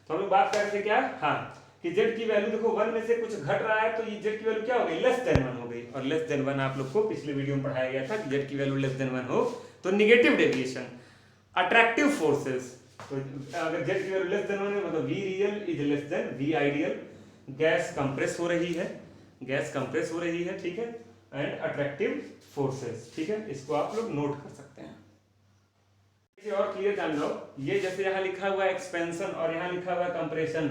तो हम लोग बात कर रहे थे क्या, हाँ कि z की वैल्यू देखो 1 में से कुछ घट रहा है तो ये z की वैल्यू क्या हो गई, लेस देन 1 हो गई। और लेस देन 1 आप लोग को पिछले वीडियो में पढ़ाया गया था कि z की वैल्यू लेस देन 1 हो तो नेगेटिव डेविएशन, अट्रैक्टिव फोर्सेस, तो अगर z की वैल्यू लेस देन 1 है मतलब v real is less than v ideal, gas compress हो रही है, गैस कंप्रेस हो रही है, ठीक है, एंड अट्रैक्टिव फोर्सेस, ठीक है, इसको आप लोग नोट कर सकते हैं। और क्लियर जान लो, ये जैसे यहाँ लिखा हुआ एक्सपेंशन और यहाँ लिखा हुआ कंप्रेशन,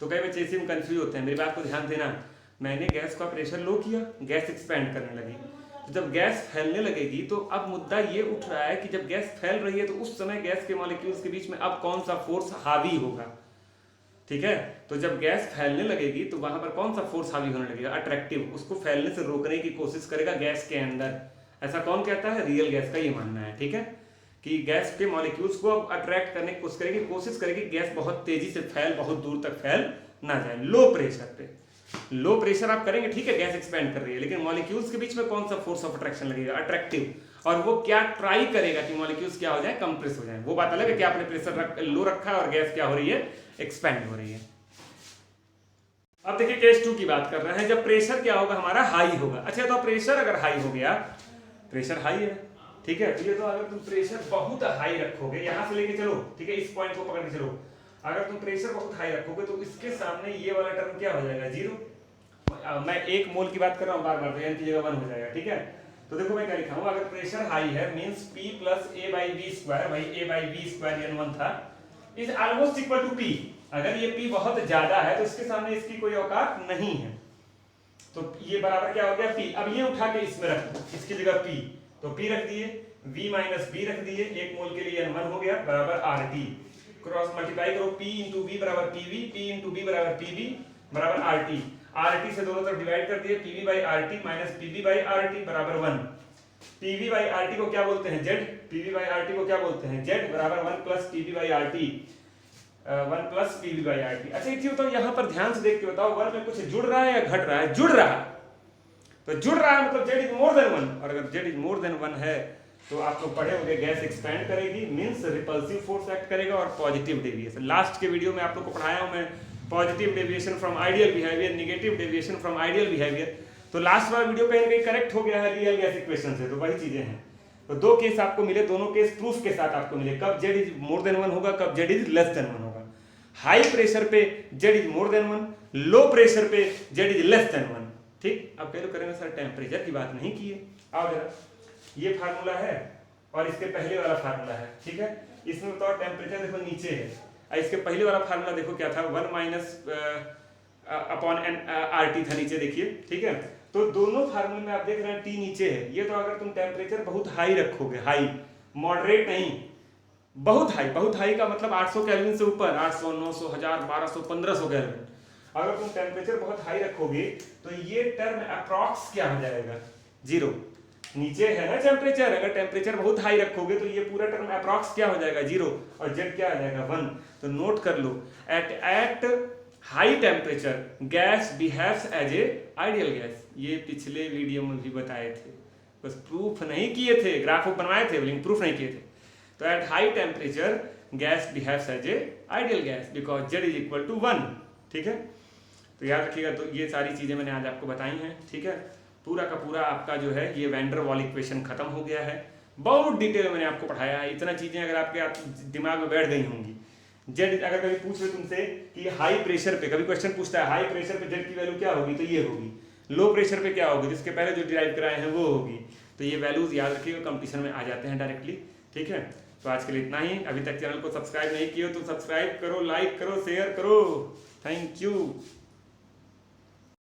तो कई बच्चे इसी में कंफ्यूज होते हैं। मेरी बात को ध्यान देना, मैंने गैस का प्रेशर लो किया, गैस एक्सपेंड करने लगी, तो जब गैस फैलने लगेगी तो अब मुद्दा ये उठ रहा है कि जब गैस फैल रही है तो उस समय गैस के मॉलिक्यूल्स के बीच में अब कौन सा फोर्स हावी होगा, ठीक है। तो जब गैस फैलने लगेगी तो वहां पर कौन सा फोर्स हावी होने लगेगा, अट्रैक्टिव, उसको फैलने से रोकने की कोशिश करेगा गैस के अंदर। ऐसा कौन कहता है, रियल गैस का ये मानना है, ठीक है, कि गैस के मॉलिक्यूल्स को अट्रैक्ट करने की कोशिश करेगी, गैस बहुत तेजी से फैल, बहुत दूर तक फैल ना जाए। लो प्रेशर पे, लो प्रेशर आप करेंगे, ठीक है, गैस एक्सपेंड कर रही है, लेकिन मॉलिक्यूल्स के बीच में कौन सा फोर्स ऑफ अट्रैक्शन लगेगा, अट्रैक्टिव, और वो क्या ट्राई करेगा कि मॉलिक्यूल्स क्या हो जाए, कंप्रेस हो जाए। वो बात अलग है कि आपने प्रेशर लो रखा है और गैस क्या हो रही है, एक्सपेंड हो रही है। अब देखिए केस 2 की बात कर रहे हैं, जब प्रेशर क्या होगा हमारा, हाई होगा। अच्छा तो प्रेशर अगर हाई हो गया, प्रेशर हाई है, ठीक है, ये तो अगर तुम प्रेशर बहुत हाई रखोगे, यहां से लेके चलो, ठीक है, इस पॉइंट को पकड़ के चलो, अगर तुम प्रेशर बहुत हाई रखोगे तो इसके सामने ये वाला टर्म क्या हो जाएगा, 0। मैं 1 मोल की बात कर रहा हूं बार बार, तो n की जगह 1 हो जाएगा, ठीक है। तो देखो मैं क्या लिखा हूं, अगर प्रेशर हाई है means p plus a by v square, भाई a by v square n1 था, is almost equal to p। अगर ये p बहुत ज्यादा है तो इसके सामने इसकी कोई औकात नहीं है, तो ये बराबर क्या हो गया p। अब ये उठा के इसमें रख दो, इसकी जगह p, तो p रख दिए, v माइनस b रख दिए, 1 मोल के लिए n1 हो गया बराबर RT, क्रॉस मल्टीप्लाई करो, p इंटू v बराबर pv, p इंटू b बराबर pv बराबर RT, RT से दोनों तरफ डिवाइड कर दिए, pv by RT minus pv by RT बराबर 1। pv बाई RT को क्या बोलते हैं, z, pv बाई RT को क्या बोलते हैं, z बराबर 1 plus pv by RT, 1 plus pv by RT। अच्छा एक चीज बताओ, यहाँ पर ध्यान से देख के बताओ, 1 में कुछ जुड़ रहा है या घट रहा है, जुड़ रहा है, तो जुड़ रहा है मतलब z इज मोर देन 1, और अगर z इज मोर देन 1 है तो आप लोग पढ़े होंगे गैस एक्सपैंड करेगी मींस रिपल्सिव फोर्स एक्ट करेगा और पॉजिटिव डेविएशन। लास्ट के वीडियो में आप लोग को पढ़ाया हूं मैं positive deviation from ideal behaviour, negative deviation from ideal behaviour, तो लास्ट वाला वीडियो कहीं ना कहीं करेक्ट हो गया है रियल गैस इक्वेशन से, तो वही चीजें हैं। तो 2 केस आपको मिले, दोनों केस प्रूफ के साथ आपको मिले, कब z इज मोर देन 1 होगा, कब z इज लेस देन 1 होगा। हाई प्रेशर पे z is more than 1, low pressure पे z इज लेस देन 1, ठीक। अब पहले करेंगे सर टेम्परेचर की बात नहीं की है, आओ जरा, ये फार्मूला है और इसके पहले वाला फार्मूला है, ठीक है। इसमें बताओ टेम्परेचर देखो नीचे है, और इसके पहले वाला फार्मूला देखो क्या था, 1 माइनस अपॉन एन RT था नीचे, देखिए, ठीक है। तो दोनों फार्मूले में आप देख रहे हैं T नीचे है, ये तो अगर तुम टेम्परेचर बहुत हाई रखोगे, हाई, मॉडरेट नहीं, बहुत हाई का मतलब 800 केल्विन से ऊपर, 800, 900, 1000, 1200, 1500 केल्विन। अगर तुम टेम्परेचर बहुत हाई रखोगे तो ये टर्म अप्रॉक्स क्या हो जाएगा, 0। नीचे है ना टेम्परेचर, अगर टेम्परेचर बहुत हाई रखोगे तो ये पूरा टर्म अप्रॉक्स क्या हो जाएगा, 0, और जेड क्या आ जाएगा, 1। तो नोट कर लो, at high temperature gas behaves as a ideal gas. ये पिछले वीडियो में भी बताए थे, बस प्रूफ नहीं किए थे, ग्राफ बनवाए थे लेकिन प्रूफ नहीं किए थे। तो at high temperature gas behaves as a ideal gas because Z is equal to 1। ठीक है, तो याद रखिएगा। तो ये सारी चीज़ें मैंने आज आपको बताई हैं। ठीक है, पूरा का पूरा आपका जो है ये वैन डर वाल इक्वेशन खत्म हो गया है। बहुत डिटेल मैंने आपको पढ़ाया है। इतना चीज़ें अगर आपके दिमाग में बैठ गई होंगी। जेड अगर कभी पूछ ले तुमसे कि हाई प्रेशर पे, कभी क्वेश्चन पूछता है हाई प्रेशर पे जेड की वैल्यू क्या होगी, तो ये होगी। लो प्रेशर पे क्या होगी, जिसके पहले जो डिराइव कराए हैं वो होगी। तो ये वैल्यूज याद रखिएगा, कंपटीशन में आ जाते हैं डायरेक्टली। ठीक है, तो आज के लिए इतना ही। अभी तक चैनल को सब्सक्राइब नहीं किए तो सब्सक्राइब करो, लाइक करो, शेयर करो। Thank you.